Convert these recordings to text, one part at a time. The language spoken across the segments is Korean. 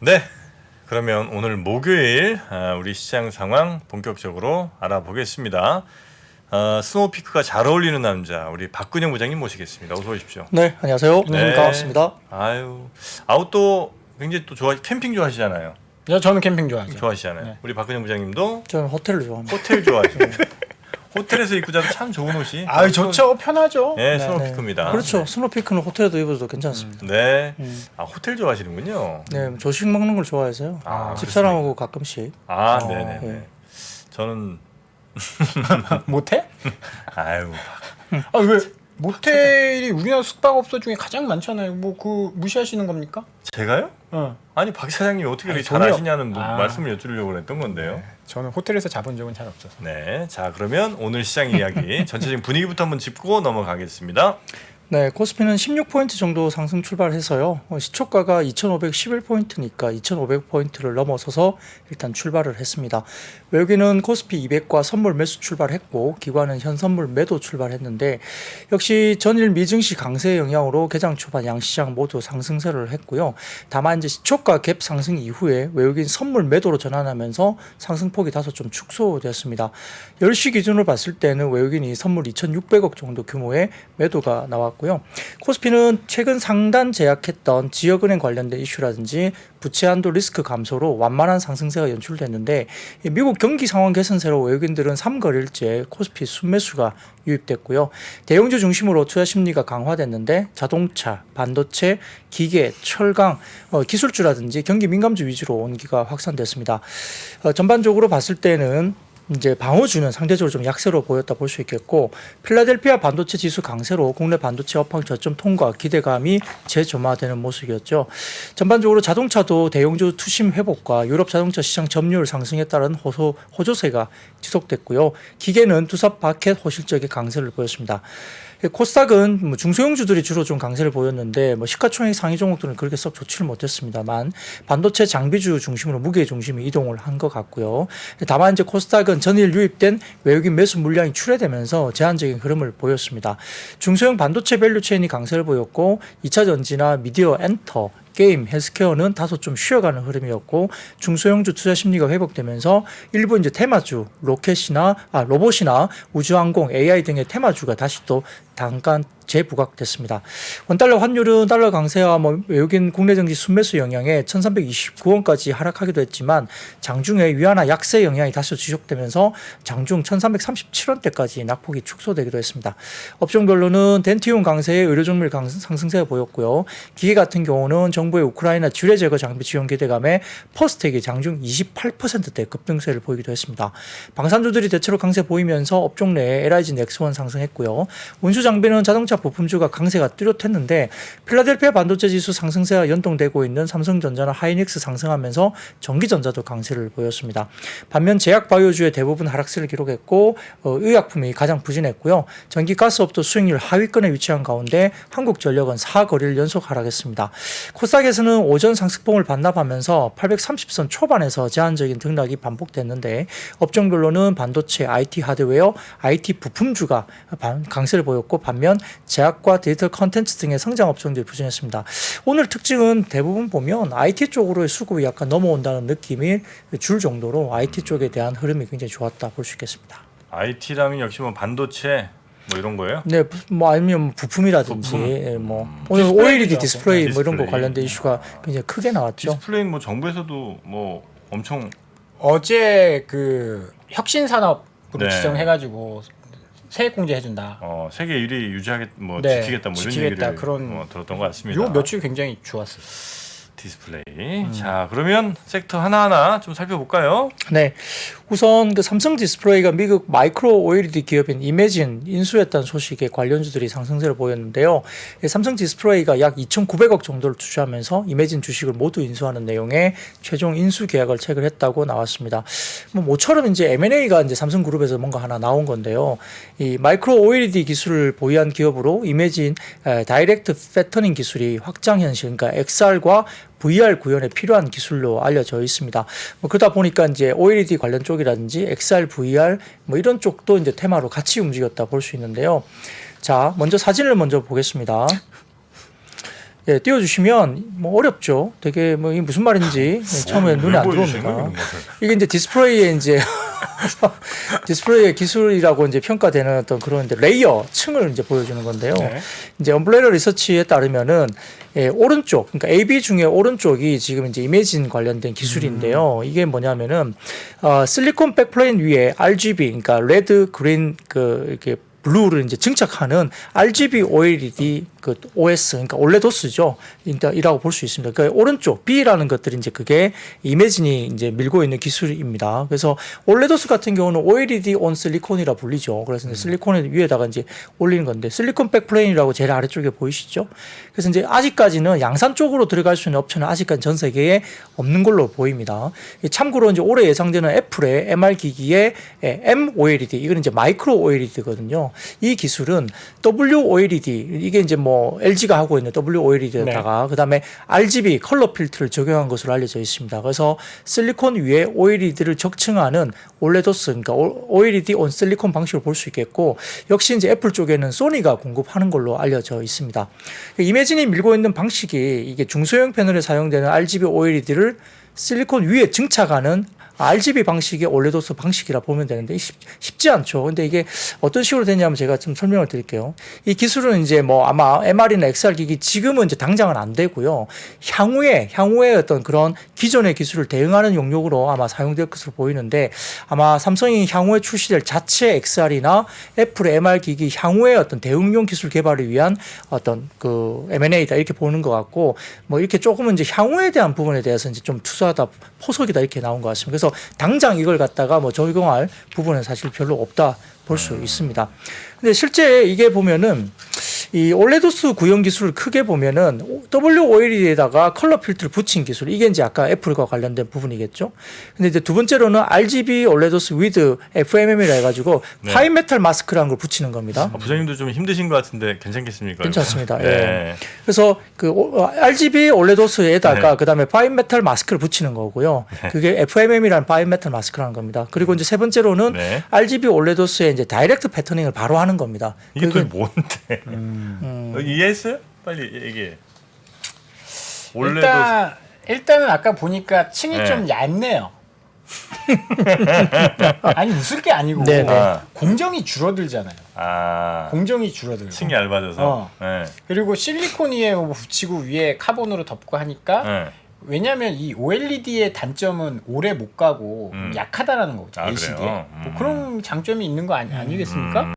네, 그러면 오늘 목요일 우리 시장 상황 본격적으로 알아보겠습니다. 스노우피크가 잘 어울리는 남자 우리 박근영 부장님 모시겠습니다. 어서 오십시오. 네, 안녕하세요. 네. 반갑습니다. 아유, 아웃도어 굉장히 또 캠핑 좋아하시잖아요. 저는 캠핑 좋아하죠. 좋아하시잖아요. 네. 우리 박근영 부장님도 저는 호텔을 좋아합니다. 호텔 좋아하시고 호텔에서 입고 자도 참 좋은 옷이. 아유 좋죠, 편하죠. 네, 네. 스노우피크입니다. 그렇죠. 스노피크는 호텔에도 입어도 괜찮습니다. 네, 호텔 좋아하시는군요. 네, 조식 먹는 걸 좋아해서요. 집사람하고 가끔씩. 네네. 네. 저는 모텔? 아유, 아 왜? 모텔이 우리나라 숙박업소 중에 가장 많잖아요. 뭐 그 무시하시는 겁니까? 제가요? 어. 아니 박 사장님이 어떻게 아니, 이렇게 잘 돈이 아시냐는 아. 말씀을 여쭈려고 했던 건데요. 네. 저는 호텔에서 자본 적은 잘 없어서. 네, 자 그러면 오늘 시장 이야기 전체적인 분위기부터 한번 짚고 넘어가겠습니다. 네, 코스피는 16포인트 정도 상승 출발해서요. 시초가가 2,511포인트니까 2,500포인트를 넘어서서 일단 출발을 했습니다. 외국인은 코스피 200과 선물 매수 출발했고 기관은 현 선물 매도 출발했는데 역시 전일 미증시 강세 영향으로 개장 초반 양시장 모두 상승세를 했고요. 다만 이제 시초가 갭 상승 이후에 외국인 선물 매도로 전환하면서 상승폭이 다소 좀 축소되었습니다. 10시 기준으로 봤을 때는 외국인이 선물 2,600억 정도 규모의 매도가 나왔고 코스피는 최근 상단 제약했던 지역은행 관련된 이슈라든지 부채 한도 리스크 감소로 완만한 상승세가 연출됐는데 미국 경기 상황 개선세로 외국인들은 3거래일째 코스피 순매수가 유입됐고요. 대형주 중심으로 투자 심리가 강화됐는데 자동차, 반도체, 기계, 철강, 기술주라든지 경기 민감주 위주로 온기가 확산됐습니다. 전반적으로 봤을 때는 이제 방어주는 상대적으로 좀 약세로 보였다 볼 수 있겠고 필라델피아 반도체 지수 강세로 국내 반도체 업황 저점 통과 기대감이 재점화되는 모습이었죠. 전반적으로 자동차도 대형주 투심 회복과 유럽 자동차 시장 점유율 상승에 따른 호조세가 지속됐고요. 기계는 투사 바켓 호실적인 강세를 보였습니다. 코스닥은 중소형주들이 주로 좀 강세를 보였는데 시가총액 상위 종목들은 그렇게 썩 좋지를 못했습니다만 반도체 장비주 중심으로 무게 중심이 이동을 한 것 같고요. 다만 이제 코스닥은 전일 유입된 외국인 매수 물량이 출회되면서 제한적인 흐름을 보였습니다. 중소형 반도체 밸류체인이 강세를 보였고 2차 전지나 미디어 엔터 게임, 헬스케어는 다소 좀 쉬어가는 흐름이었고 중소형주 투자 심리가 회복되면서 일부 이제 테마주, 로봇이나 우주항공, AI 등의 테마주가 다시 또 잠깐 재부각됐습니다. 원달러 환율은 달러 강세와 외국인 국내 정지 순매수 영향에 1,329원까지 하락하기도 했지만 장중에 위안화 약세 영향이 다시 지속되면서 장중 1,337원대까지 낙폭이 축소되기도 했습니다. 업종별로는 덴티움 강세에 의료종밀 상승세가 보였고요. 기계 같은 경우는 정부의 우크라이나 지뢰 제거 장비 지원 기대감에 퍼스텍이 장중 28%대 급등세를 보이기도 했습니다. 방산주들이 대체로 강세 보이면서 업종 내에 LIG 넥스원 상승했고요. 운수 장비는 자동차 부품주가 강세가 뚜렷했는데 필라델피아 반도체 지수 상승세와 연동되고 있는 삼성전자나 하이닉스 상승하면서 전기전자도 강세를 보였습니다. 반면 제약바이오주의 대부분 하락세를 기록했고 의약품이 가장 부진했고요. 전기가스업도 수익률 하위권에 위치한 가운데 한국전력은 4거래일 연속 하락했습니다. 코스닥에서는 오전 상승폭을 반납하면서 830선 초반에서 제한적인 등락이 반복됐는데 업종별로는 반도체, IT 하드웨어, IT 부품주가 강세를 보였고 반면 제약과 디지털 컨텐츠 등의 성장 업종들이 부진했습니다. 오늘 특징은 대부분 보면 IT 쪽으로의 수급이 약간 넘어온다는 느낌이 줄 정도로 IT 쪽에 대한 흐름이 굉장히 좋았다 볼 수 있겠습니다. IT라면 역시 반도체 이런 거예요? 네, 아니면 부품이라든지 오늘 OLED 디스플레이 이런 거 관련된 이슈가 굉장히 크게 나왔죠. 디스플레이는 정부에서도 엄청 어제 그 혁신 산업으로 네. 지정해가지고 세액 공제 해준다. 세계 1위 유지하겠 네, 지키겠다 이런 지키겠다. 얘기를 그런 들었던 것 같습니다. 요 며칠 굉장히 좋았어요. 디스플레이. 자, 그러면 섹터 하나하나 좀 살펴볼까요? 네, 우선 그 삼성 디스플레이가 미국 마이크로 OLED 기업인 이매진 인수했다는 소식에 관련주들이 상승세를 보였는데요. 삼성 디스플레이가 약 2,900억 정도를 투자하면서 이매진 주식을 모두 인수하는 내용의 최종 인수 계약을 체결했다고 나왔습니다. 모처럼 이제 M&A가 이제 삼성그룹에서 뭔가 하나 나온 건데요. 이 마이크로 OLED 기술을 보유한 기업으로 이매진 다이렉트 패터닝 기술이 확장 현실, 그러니까 XR과 VR 구현에 필요한 기술로 알려져 있습니다. 그러다 보니까 이제 OLED 관련 쪽이라든지 XR, VR 이런 쪽도 이제 테마로 같이 움직였다 볼 수 있는데요. 자, 먼저 사진을 먼저 보겠습니다. 예, 띄워주시면 뭐 어렵죠. 되게 뭐 이게 무슨 말인지 처음에 눈에 안 들어옵니다. 이게 이제 디스플레이에 이제 디스플레이의 기술이라고 이제 평가되는 어떤 그런 이제 레이어 층을 이제 보여주는 건데요. 네. 이제 엄블레러 리서치에 따르면은 오른쪽, 그러니까 AB 중에 오른쪽이 지금 이제 이미진 관련된 기술인데요. 이게 뭐냐면은 실리콘 백플레인 위에 RGB, 그러니까 레드, 그린 그 이렇게 블루를 이제 증착하는 RGB OLED 그 OS, 그러니까 올레도스죠. 이라고 볼 수 있습니다. 그러니까 오른쪽 B라는 것들이 이제 그게 이매진이 이제 밀고 있는 기술입니다. 그래서 올레도스 같은 경우는 OLED on 실리콘이라 불리죠. 그래서 이제 실리콘 위에다가 이제 올리는 건데 실리콘 백플레인이라고 제일 아래쪽에 보이시죠? 그래서 이제 아직까지는 양산 쪽으로 들어갈 수 있는 업체는 아직까지 전 세계에 없는 걸로 보입니다. 참고로 이제 올해 예상되는 애플의 MR 기기의 M-OLED, 이건 이제 마이크로 OLED거든요. 이 기술은 WOLED, 이게 이제 뭐 LG가 하고 있는 WOLED에다가 그다음에 RGB 컬러 필터를 적용한 것으로 알려져 있습니다. 그래서 실리콘 위에 OLED를 적층하는 올레도스, 그러니까 OLED on 실리콘 방식으로 볼 수 있겠고, 역시 이제 애플 쪽에는 소니가 공급하는 걸로 알려져 있습니다. 이매진이 밀고 있는 방식이 이게 중소형 패널에 사용되는 RGB OLED를 실리콘 위에 증착하는 RGB 방식의 올레도스 방식이라 보면 되는데 쉽지 않죠. 근데 이게 어떤 식으로 되냐면 제가 좀 설명을 드릴게요. 이 기술은 이제 뭐 아마 MR이나 XR 기기 지금은 이제 당장은 안 되고요. 향후에 어떤 그런 기존의 기술을 대응하는 용역으로 아마 사용될 것으로 보이는데, 아마 삼성이 향후에 출시될 자체 XR이나 애플의 MR 기기 향후에 어떤 대응용 기술 개발을 위한 어떤 그 M&A다 이렇게 보는 것 같고, 뭐 이렇게 조금은 이제 향후에 대한 부분에 대해서 이제 좀 투자하다 포석이다 이렇게 나온 것 같습니다. 그래서 당장 이걸 갖다가 뭐 적용할 부분은 사실 별로 없다 볼 수 있습니다. 근데 실제 이게 보면은 이 올레도스 구형 기술을 크게 보면은 WOLED에다가 컬러 필터를 붙인 기술, 이게 이제 아까 애플과 관련된 부분이겠죠. 근데 이제 두 번째로는 RGB 올레도스 with FMM이라 해가지고 파인 메탈 마스크라는 걸 붙이는 겁니다. 부장님도 좀 힘드신 것 같은데 괜찮겠습니까? 괜찮습니다. 네. 예. 그래서 그 RGB 올레도스에다가 그다음에 파인 메탈 마스크를 붙이는 거고요. 그게 FMM이라는 파인 메탈 마스크라는 겁니다. 그리고 이제 세 번째로는 RGB 올레도스에 이제 다이렉트 패터닝을 바로 하는 겁니다. 이게 또 뭔데? 이해했어요? 빨리 얘기해. 일단은 아까 보니까 층이 네. 좀 얇네요. 아니 웃을 게 아니고 네네. 공정이 줄어들잖아요. 아, 공정이 줄어들고 층이 얇아져서. 네. 그리고 실리콘 위에 붙이고 위에 카본으로 덮고 하니까 네. 왜냐하면 이 OLED의 단점은 오래 못 가고 약하다라는 거죠. 아, LCD에. 그래요? 뭐 그런 장점이 있는 거 아니겠습니까?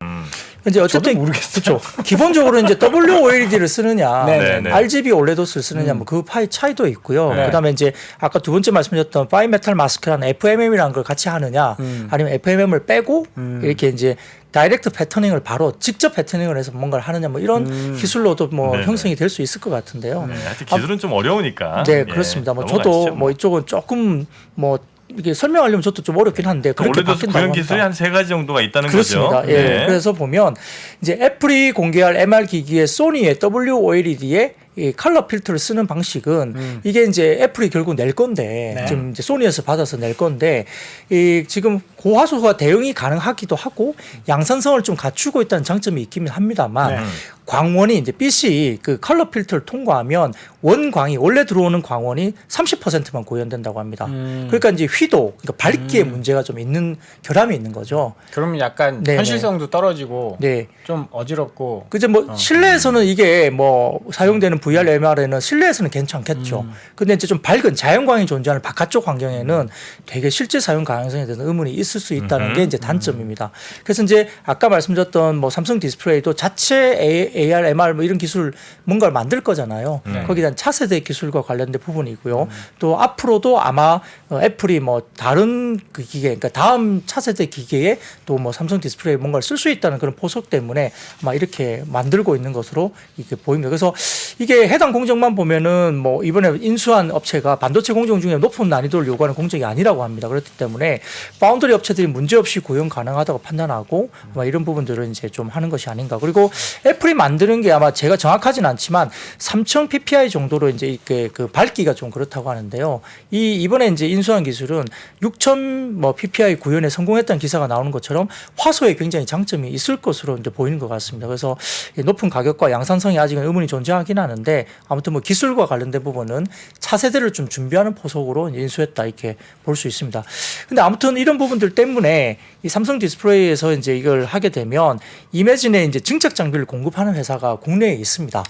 이제 어쨌든 저도 모르겠어요. 그렇죠. 기본적으로 이제 WOLED를 쓰느냐, 네네. RGB 올레도스를 쓰느냐, 뭐 그 파이 차이도 있고요. 네. 그다음에 이제 아까 두 번째 말씀드렸던 파인 메탈 마스크라는 FMM이라는 걸 같이 하느냐, 아니면 FMM을 빼고 이렇게 이제 다이렉트 패터닝을 바로 직접 패터닝을 해서 뭔가를 하느냐, 뭐 이런 기술로도 뭐 네네. 형성이 될 수 있을 것 같은데요. 하여튼 기술은 좀 어려우니까. 네, 예, 그렇습니다. 뭐 넘어가시죠, 저도 뭐 이쪽은 조금 뭐 이게 설명하려면 저도 좀 어렵긴 한데 그렇게 원래도 바뀐다고 구형 합니다. 기술이 한 세 가지 정도가 있다는 그렇습니다. 거죠. 예. 네. 그래서 보면 이제 애플이 공개할 MR 기기의 소니의 WOLED에 이 컬러 필터를 쓰는 방식은 이게 이제 애플이 결국 낼 건데 지금 이제 소니에서 받아서 낼 건데 이 지금 고화소가 대응이 가능하기도 하고 양산성을 좀 갖추고 있다는 장점이 있긴 합니다만 광원이 이제 빛이 그 컬러 필터를 통과하면 원광이 원래 들어오는 광원이 30%만 고현된다고 합니다. 그러니까 이제 휘도, 그러니까 밝기에 문제가 좀 있는 결함이 있는 거죠. 그러면 약간 네네. 현실성도 떨어지고 네. 좀 어지럽고. 그죠. 뭐 실내에서는 이게 뭐 사용되는 VR MR에는 실내에서는 괜찮겠죠. 근데 이제 좀 밝은 자연광이 존재하는 바깥쪽 환경에는 되게 실제 사용 가능성에 대해서 의문이 있을 수 있다는 게 이제 단점입니다. 그래서 이제 아까 말씀드렸던 뭐 삼성 디스플레이도 자체 AR, MR 뭐 이런 기술 뭔가를 만들 거잖아요. 거기에 대한 차세대 기술과 관련된 부분이고요. 또 앞으로도 아마 애플이 뭐 다른 그 기계, 그러니까 다음 차세대 기계에 또 뭐 삼성 디스플레이 뭔가를 쓸 수 있다는 그런 포석 때문에 아마 이렇게 만들고 있는 것으로 이렇게 보입니다. 그래서 이게 해당 공정만 보면은 뭐 이번에 인수한 업체가 반도체 공정 중에 높은 난이도를 요구하는 공정이 아니라고 합니다. 그렇기 때문에 파운드리 업체들이 문제없이 구형 가능하다고 판단하고 아마 이런 부분들을 이제 좀 하는 것이 아닌가. 그리고 애플이 만드는 게 아마 제가 정확하진 않지만 3000 ppi 정도로 이제 이렇게 그 밝기가 좀 그렇다고 하는데요. 이번에 이제 인수한 기술은 6000 뭐 ppi 구현에 성공했다는 기사가 나오는 것처럼 화소에 굉장히 장점이 있을 것으로 이제 보이는 것 같습니다. 그래서 높은 가격과 양산성이 아직은 의문이 존재하긴 하는데 있는데 아무튼 뭐 기술과 관련된 부분은 차세대를 좀 준비하는 포석으로 인수했다 이렇게 볼 수 있습니다. 근데 아무튼 이런 부분들 때문에 이 삼성 디스플레이에서 이제 이걸 하게 되면 이매진에 이제 증착 장비를 공급하는 회사가 국내에 있습니다.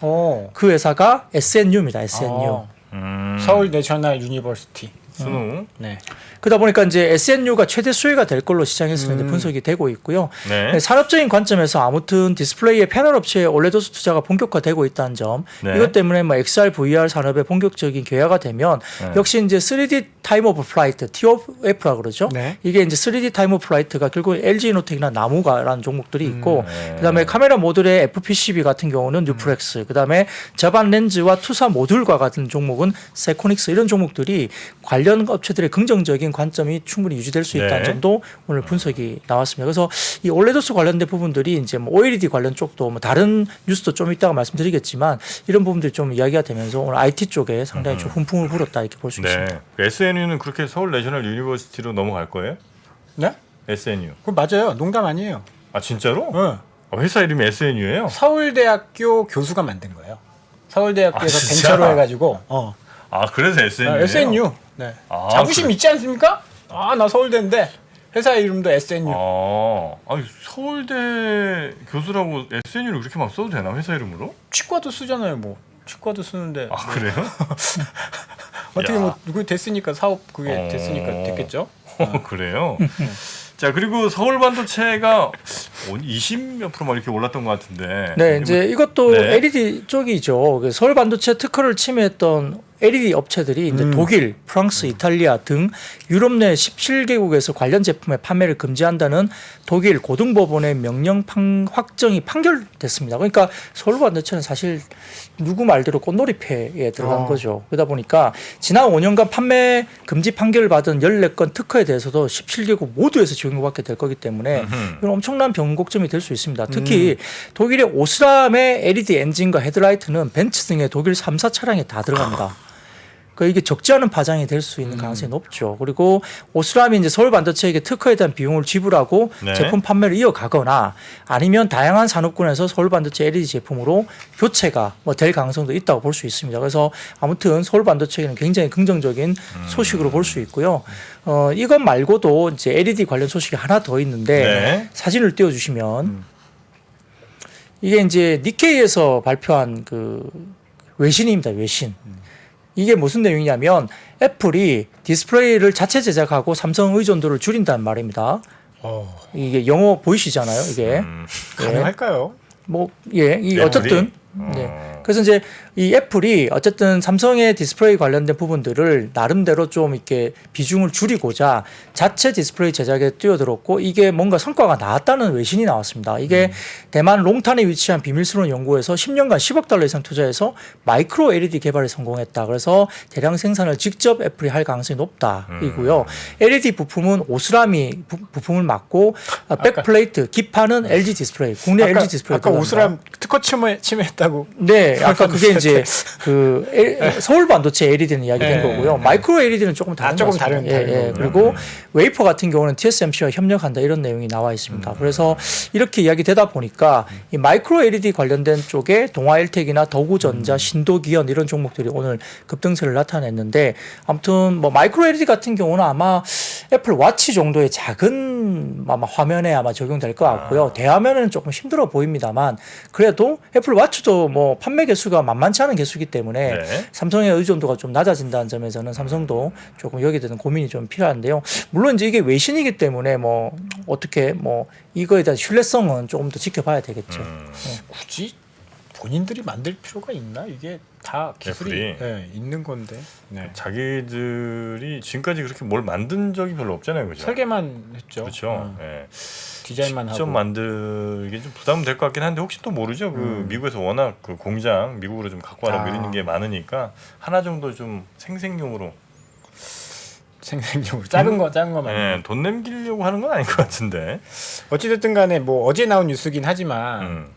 그 회사가 SNU입니다. SNU. 서울 내셔널 유니버시티. 스누. 네. 그러다 보니까 이제 SNU가 최대 수혜가 될 걸로 시장에서는 이제 분석이 되고 있고요. 네. 산업적인 관점에서 아무튼 디스플레이의 패널 업체에 올레도스 투자가 본격화되고 있다는 점, 네. 이것 때문에 뭐 XR, VR 산업의 본격적인 개화가 되면 네. 역시 이제 3D 타임 오브 플라이트, TOF라 그러죠. 네. 이게 이제 3D 타임 오브 플라이트가 결국 LG 이노텍이나 나무가라는 종목들이 있고, 네. 그다음에 카메라 모듈의 FPCB 같은 경우는 뉴프렉스, 그다음에 저반 렌즈와 투사 모듈과 같은 종목은 세코닉스 이런 종목들이 관련 업체들의 긍정적인 관점이 충분히 유지될 수 있다는 네. 점도 오늘 분석이 나왔습니다. 그래서 이 올레도스 관련된 부분들이 이제 뭐 OLED 관련 쪽도 뭐 다른 뉴스도 좀 이따가 말씀드리겠지만 이런 부분들이 좀 이야기가 되면서 오늘 IT 쪽에 상당히 좀 훈풍을 불었다 이렇게 볼 수 있습니다. 네. SNU는 그렇게 서울 내셔널 유니버시티로 넘어갈 거예요? 네? SNU. 그거 맞아요. 농담 아니에요. 아 진짜로? 네. 아, 회사 이름이 SNU예요? 서울대학교 교수가 만든 거예요. 서울대학교에서 아, 진짜? 벤처로 해가지고 아 그래서 SNU. SNU. 네. 아, 자부심 그래. 있지 않습니까? 아, 나 서울대인데 회사 이름도 SNU. 아니 서울대 교수라고 SNU를 그렇게 막 써도 되나 회사 이름으로? 치과도 쓰잖아요, 뭐. 치과도 쓰는데 아 그래요? 어떻게 야. 뭐 그게 됐으니까 사업 그게 어. 됐으니까 됐겠죠. 그래요? 자 그리고 서울 반도체가 20몇 프로 막 이렇게 올랐던 것 같은데. 네, 이게 이제 뭐- 이것도 네. LED 쪽이죠. 그 서울 반도체 특허를 침해했던 LED 업체들이 이제 독일, 프랑스, 이탈리아 등 유럽 내 17개국에서 관련 제품의 판매를 금지한다는 독일 고등법원의 명령 확정이 판결됐습니다. 그러니까 서울 반도체는 사실 누구 말대로 꽃놀이패에 들어간 거죠. 그러다 보니까 지난 5년간 판매 금지 판결을 받은 14건 특허에 대해서도 17개국 모두에서 적용받게 될 거기 때문에 이건 엄청난 변곡점이 될 수 있습니다. 특히 독일의 오스람의 LED 엔진과 헤드라이트는 벤츠 등의 독일 3사 차량에 다 들어갑니다. 그러니까 이게 적지 않은 파장이 될 수 있는 가능성이 높죠. 그리고 오스람이 이제 서울 반도체에게 특허에 대한 비용을 지불하고 네. 제품 판매를 이어가거나 아니면 다양한 산업군에서 서울 반도체 LED 제품으로 교체가 뭐 될 가능성도 있다고 볼 수 있습니다. 그래서 아무튼 서울 반도체에는 굉장히 긍정적인 소식으로 볼 수 있고요. 이것 말고도 이제 LED 관련 소식이 하나 더 있는데 네. 사진을 띄워주시면 이게 이제 니케이에서 발표한 그 외신입니다. 외신. 이게 무슨 내용이냐면 애플이 디스플레이를 자체 제작하고 삼성 의존도를 줄인다는 말입니다. 이게 영어 보이시잖아요. 이게 가능할까요? 이 어쨌든 네. 그래서 이제 이 애플이 어쨌든 삼성의 디스플레이 관련된 부분들을 나름대로 좀 이렇게 비중을 줄이고자 자체 디스플레이 제작에 뛰어들었고 이게 뭔가 성과가 나왔다는 외신이 나왔습니다. 이게 대만 롱탄에 위치한 비밀스러운 연구에서 10년간 10억 달러 이상 투자해서 마이크로 LED 개발에 성공했다. 그래서 대량 생산을 직접 애플이 할 가능성이 높다이고요. LED 부품은 오스라미 부품을 맡고 백플레이트, 기판은 LG 디스플레이, 국내 LG 디스플레이. 아까 오스람 특허 침해했다고. 네, 아까 그게 이제 서울 반도체 LED는 이야기된 거고요. 마이크로 LED는 조금 다른 것 조금 같습니다. 다른 거군요. 그리고 웨이퍼 같은 경우는 TSMC와 협력한다 이런 내용이 나와 있습니다. 그래서 이렇게 이야기되다 보니까 이 마이크로 LED 관련된 쪽에 동아일텍이나 더구전자, 신도기현 이런 종목들이 오늘 급등세를 나타냈는데 아무튼 뭐 마이크로 LED 같은 경우는 아마 애플 와치 정도의 작은 아마 화면에 아마 적용될 것 같고요. 대화면은 조금 힘들어 보입니다만 그래도 애플 와치도 뭐 판매 개수가 만만치 않은 개수이기 때문에 네. 삼성의 의존도가 좀 낮아진다는 점에서는 삼성도 조금 여기에 대한 고민이 좀 필요한데요. 물론 이제 이게 외신이기 때문에 뭐 어떻게 뭐 이거에 대한 신뢰성은 조금 더 지켜봐야 되겠죠. 굳이 본인들이 만들 필요가 있나? 이게 다 기술이 애플이? 있는 건데. 네. 자기들이 지금까지 그렇게 뭘 만든 적이 별로 없잖아요, 그죠? 설계만 했죠. 그렇죠. 예. 디자인만 직접 하고. 만들기 좀 부담될 것 같긴 한데 혹시 또 모르죠. 그 미국에서 워낙 그 공장 미국으로 좀 갖고 와라 이런 게 많으니까 하나 정도 좀 생생용으로 생생적으로 작은 거만. 예, 돈 남기려고 하는 건 아닌 것 같은데. 어찌됐든 간에 뭐 어제 나온 뉴스긴 하지만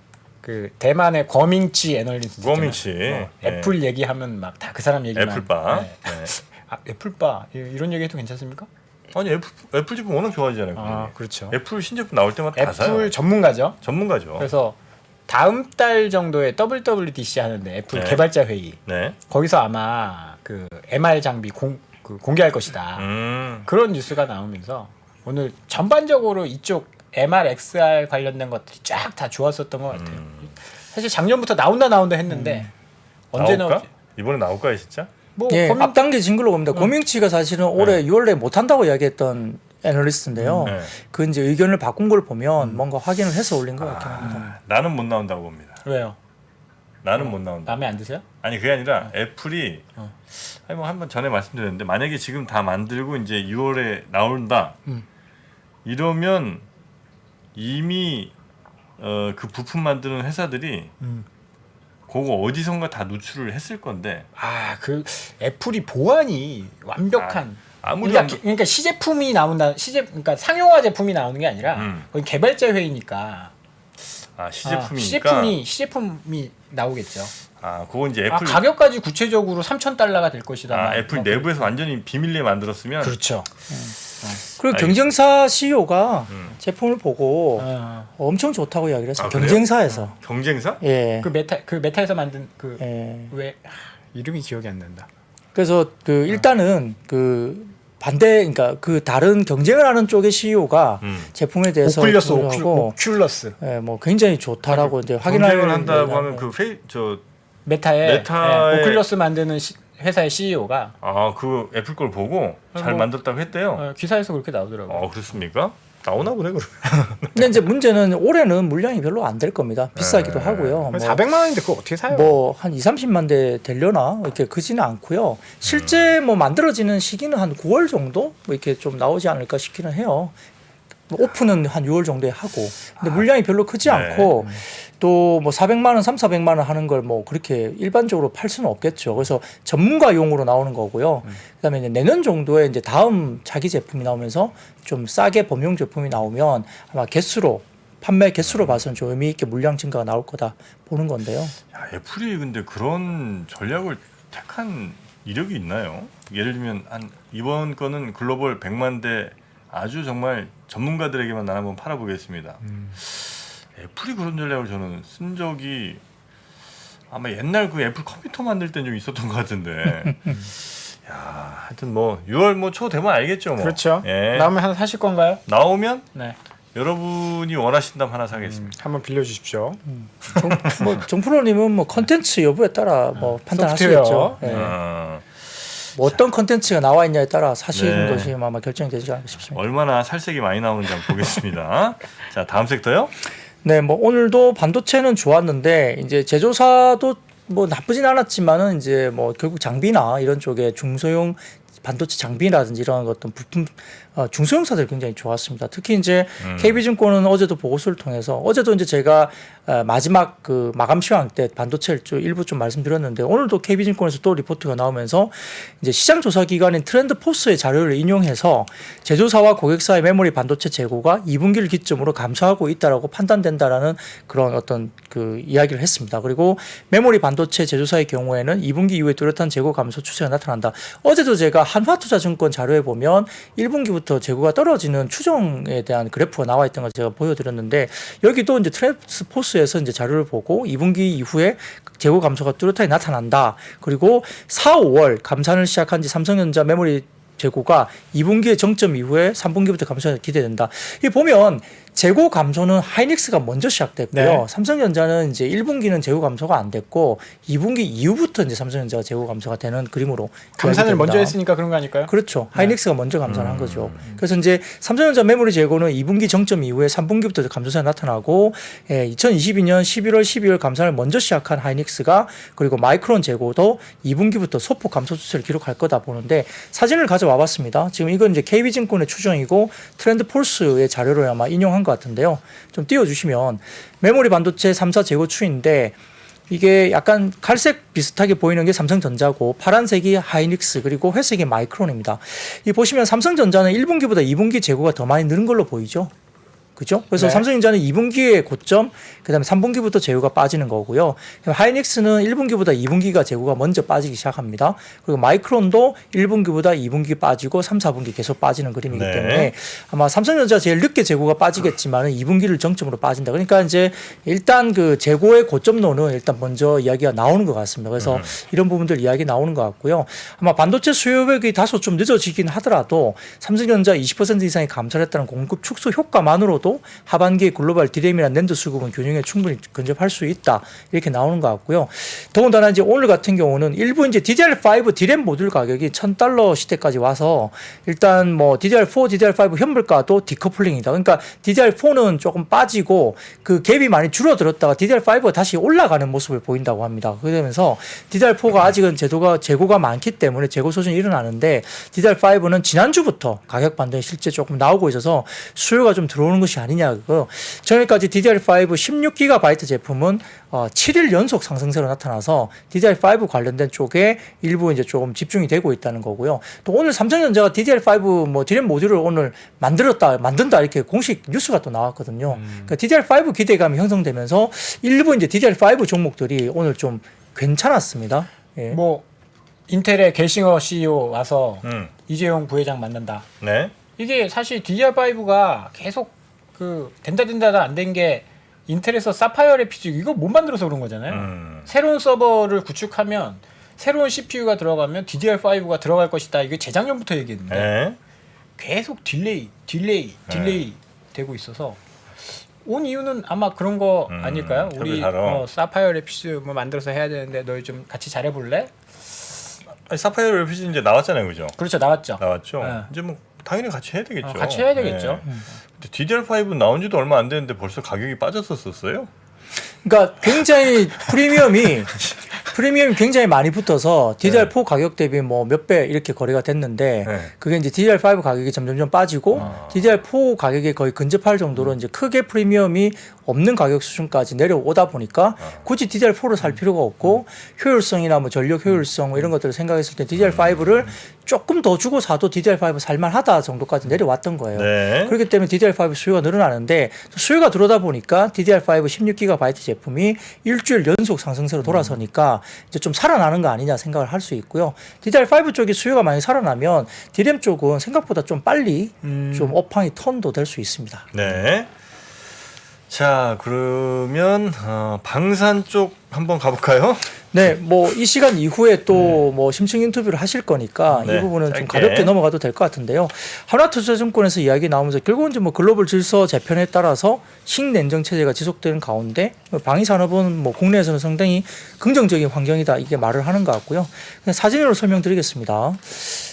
그 대만의 거밍치 애널리스트 거밍치. 애플 얘기하면 막 다 그 사람 얘기만. 애플바. 네. 네. 애플바 이런 얘기해도 괜찮습니까? 아니 애플 제품 워낙 좋아하잖아요. 아, 그렇죠. 애플 신제품 나올 때마다 다 사요. 애플 전문가죠. 전문가죠. 그래서 다음 달 정도에 WWDC 하는데 애플 네. 개발자 회의 네. 거기서 아마 그 MR 장비 공개할 것이다. 그런 뉴스가 나오면서 오늘 전반적으로 이쪽 MR, XR 관련된 것들이 쫙 다 좋았었던 것 같아요. 사실 작년부터 나온다 했는데 언제 나올까? 나올지 이번에 나올까요, 진짜? 뭐 예, 고민- 앞당겨진 걸로 봅니다. 고명치가 사실은 올해 6월 내에 못한다고 이야기했던 애널리스트인데요. 네. 그 이제 의견을 바꾼 걸 보면 뭔가 확인을 해서 올린 것 같긴 합니다. 나는 못 나온다고 봅니다. 왜요? 나는 못 나온다. 마음에 안 드세요? 아니 그게 아니라 애플이 아니 뭐 한번 전에 말씀드렸는데 만약에 지금 다 만들고 이제 6월에 나온다 이러면 이미 그 부품 만드는 회사들이 그거 어디선가 다 누출을 했을 건데 그 애플이 보안이 완벽한. 아무리 그러니까 시제품이 나온다. 그러니까 상용화 제품이 나오는 게 아니라 거기 개발자 회의니까. 시제품이니까 시제품이 나오겠죠. 그거 이제 애플 가격까지 구체적으로 $3,000가 될 것이다. 애플 뭐 내부에서 완전히 비밀리에 만들었으면 그렇죠. 그리고 알겠습니다. 경쟁사 CEO가 제품을 보고 어. 엄청 좋다고 이야기를 했어요. 그래요? 경쟁사에서. 경쟁사? 예. 그 메타에서 만든 그 왜 예. 이름이 기억이 안 난다. 그래서 그 일단은 그 반대, 그러니까 그 다른 경쟁을 하는 쪽의 CEO가 제품에 대해서 하고, 오큘러스 예, 뭐 굉장히 좋다라고 이제 확인할 경쟁을 한다고 얘기를 하면 그 메타의 메타의- 오큘러스 만드는 회사의 CEO가 그 애플 걸 보고 잘 뭐- 만들었다고 했대요. 기사에서 그렇게 나오더라고요. 그렇습니까? 나오나 보네 그러면. 근데 이제 문제는 올해는 물량이 별로 안 될 겁니다. 비싸기도 하고요. 400만 원인데 그거 어떻게 사요? 뭐 한 2, 30만 대 되려나 이렇게 크지는 않고요. 실제 뭐 만들어지는 시기는 한 9월 정도 뭐 이렇게 좀 나오지 않을까 싶기는 해요. 뭐 오픈은 한 6월 정도에 하고. 근데 물량이 별로 크지 네. 않고 또 뭐 400만 원, 400만 원 하는 걸 뭐 그렇게 일반적으로 팔 수는 없겠죠. 그래서 전문가용으로 나오는 거고요. 그다음에 이제 내년 정도에 이제 다음 차기 제품이 나오면서 좀 싸게 범용 제품이 나오면 아마 판매 개수로 봐서는 좀 의미 있게 물량 증가가 나올 거다 보는 건데요. 야, 애플이 근데 그런 전략을 택한 이력이 있나요? 예를 들면 이번 거는 글로벌 100만 대 아주 정말 전문가들에게만 난 한번 팔아보겠습니다. 애플이 그런 전략을 저는 쓴 적이 아마 옛날 그 애플 컴퓨터 만들 때 좀 있었던 것 같은데. 야, 하여튼 뭐 6월 뭐 초 되면 알겠죠, 뭐. 그렇죠. 예. 나오면 하나 사실 건가요? 나오면 네. 여러분이 원하신다면 하나 사겠습니다. 한번 빌려주십시오. 뭐 정프로님은 뭐 컨텐츠 여부에 따라 뭐 판단하시겠죠. 소프트웨어. 예. 아, 뭐 어떤 컨텐츠가 나와 있냐에 따라 사시는 네. 것이 아마 결정이 되지 않을까 싶습니다. 얼마나 살색이 많이 나오는지 한번 보겠습니다. 자, 다음 섹터요. 네, 뭐 오늘도 반도체는 좋았는데 이제 제조사도 뭐 나쁘진 않았지만은 이제 뭐 결국 장비나 이런 쪽에 중소형 반도체 장비라든지 이런 어떤 부품 중소형사들 굉장히 좋았습니다. 특히 이제 KB증권은 어제도 보고서를 통해서 어제도 이제 제가 마지막 그 마감 시황 때 반도체를 좀 일부 좀 말씀드렸는데 오늘도 KB증권에서 또 리포트가 나오면서 이제 시장 조사 기관인 트렌드포스의 자료를 인용해서 제조사와 고객사의 메모리 반도체 재고가 2분기를 기점으로 감소하고 있다라고 판단된다라는 그런 어떤 그 이야기를 했습니다. 그리고 메모리 반도체 제조사의 경우에는 2분기 이후에 뚜렷한 재고 감소 추세가 나타난다. 어제도 제가 한화투자증권 자료에 보면 1분기부터 재고가 떨어지는 추정에 대한 그래프가 나와 있던 걸 제가 보여드렸는데 여기도 이제 트렌드포스에서 이제 자료를 보고 2분기 이후에 재고 감소가 뚜렷하게 나타난다. 그리고 4, 5월 감산을 시작한 지 삼성전자 메모리 재고가 2분기의 정점 이후에 3분기부터 감소가 기대된다. 이 보면 재고 감소는 하이닉스가 먼저 시작됐고요. 네. 삼성전자는 이제 1분기는 재고 감소가 안 됐고 2분기 이후부터 이제 삼성전자가 재고 감소가 되는 그림으로 감산을 먼저 이야기됩니다. 했으니까 그런 거 아닐까요? 그렇죠. 하이닉스가 먼저 감산한 거죠. 그래서 이제 삼성전자 메모리 재고는 2분기 정점 이후에 3분기부터 감소세가 나타나고 2022년 11월, 12월 감산을 먼저 시작한 하이닉스가 그리고 마이크론 재고도 2분기부터 소폭 감소 추세를 기록할 거다 보는데 사진을 가져와 봤습니다. 지금 이건 이제 KB증권의 추정이고 트렌드폴스의 자료를 아마 인용한 것 같은데요. 좀 띄워주시면 메모리 반도체 3사 재고 추인데 이게 약간 갈색 비슷하게 보이는 게 삼성전자고 파란색이 하이닉스 그리고 회색이 마이크론입니다. 이 보시면 삼성전자는 1분기보다 2분기 재고가 더 많이 늘은 걸로 보이죠. 그죠? 그래서 네. 삼성전자는 2분기에 고점, 그다음에 3분기부터 재고가 빠지는 거고요. 하이닉스는 1분기보다 2분기가 재고가 먼저 빠지기 시작합니다. 그리고 마이크론도 1분기보다 2분기 빠지고 3, 4분기 계속 빠지는 그림이기 네. 때문에 아마 삼성전자 제일 늦게 재고가 빠지겠지만 2분기를 정점으로 빠진다. 그러니까 이제 일단 그 재고의 고점론은 일단 먼저 이야기가 나오는 것 같습니다. 그래서 이런 부분들 이야기 나오는 것 같고요. 아마 반도체 수요액이 다소 좀 늦어지긴 하더라도 삼성전자 20% 이상이 감소했다는 공급 축소 효과만으로도 하반기에 글로벌 디램이나 낸드 수급은 균형에 충분히 근접할 수 있다. 이렇게 나오는 것 같고요. 더군다나 이제 오늘 같은 경우는 일부 이제 DDR5 디램 모듈 가격이 $1,000 시대까지 와서 일단 뭐 DDR4, DDR5 현물가도 디커플링이다. 그러니까 DDR4는 조금 빠지고 그 갭이 많이 줄어들었다가 DDR5가 다시 올라가는 모습을 보인다고 합니다. 그러면서 DDR4가 아직은 재고가 많기 때문에 재고 소진이 일어나는데 DDR5는 지난주부터 가격 반등이 실제 조금 나오고 있어서 수요가 좀 들어오는 것이 아니냐. 전에까지 DDR5 16GB 제품은 7일 연속 상승세로 나타나서 DDR5 관련된 쪽에 일부 이제 조금 집중이 되고 있다는 거고요. 또 오늘 삼성전자가 DDR5 뭐 디램 모듈을 오늘 만든다 이렇게 공식 뉴스가 또 나왔거든요. 그러니까 DDR5 기대감이 형성되면서 일부 이제 DDR5 종목들이 오늘 좀 괜찮았습니다. 예. 뭐 인텔의 겔싱어 CEO 와서 이재용 부회장 만난다. 네. 이게 사실 DDR5가 계속 그 된다 안 된 게 인텔에서 사파이어 래피드 이거 못 만들어서 그런 거잖아요. 새로운 서버를 구축하면 새로운 CPU가 들어가면 DDR5가 들어갈 것이다. 이게 재작년부터 얘기했는데 네. 계속 딜레이 되고 있어서 온 이유는 아마 그런 거 아닐까요? 우리 사파이어 래피드 뭐 만들어서 해야 되는데 너희 좀 같이 잘해볼래? 아니, 사파이어 래피드 이제 나왔잖아요, 그죠? 그렇죠, 나왔죠. 나왔죠. 이제 뭐 당연히 같이 해야 되겠죠. 같이 해야 되겠죠. 근데 DDR5 나온 지도 얼마 안 됐는데 벌써 가격이 빠졌었어요? 그러니까 굉장히 프리미엄이 굉장히 많이 붙어서 DDR4 가격 대비 뭐 몇 배 이렇게 거래가 됐는데 그게 이제 DDR5 가격이 점점 빠지고 DDR4 가격에 거의 근접할 정도로 이제 크게 프리미엄이 없는 가격 수준까지 내려오다 보니까 굳이 DDR4를 살 필요가 없고 효율성이나 뭐 전력 효율성 뭐 이런 것들을 생각했을 때 DDR5를 조금 더 주고 사도 DDR5 살만하다 정도까지 내려왔던 거예요. 네. 그렇기 때문에 DDR5 수요가 늘어나는데 수요가 들어오다 보니까 DDR5 16GB 제품이 일주일 연속 상승세로 돌아서니까 이제 좀 살아나는 거 아니냐 생각을 할 수 있고요. DDR5 쪽이 수요가 많이 살아나면 DRAM 쪽은 생각보다 좀 빨리 좀 업황이 턴도 될 수 있습니다. 네. 자, 그러면 방산 쪽 한번 가볼까요? 네, 뭐 이 시간 이후에 또 뭐 심층 인터뷰를 하실 거니까 네, 이 부분은 짧게. 좀 가볍게 넘어가도 될 것 같은데요. 하나투자증권에서 이야기 나오면서 결국은 이제 뭐 글로벌 질서 재편에 따라서 신냉정 체제가 지속되는 가운데 방위 산업은 뭐 국내에서는 상당히 긍정적인 환경이다 이게 말을 하는 것 같고요. 그냥 사진으로 설명드리겠습니다.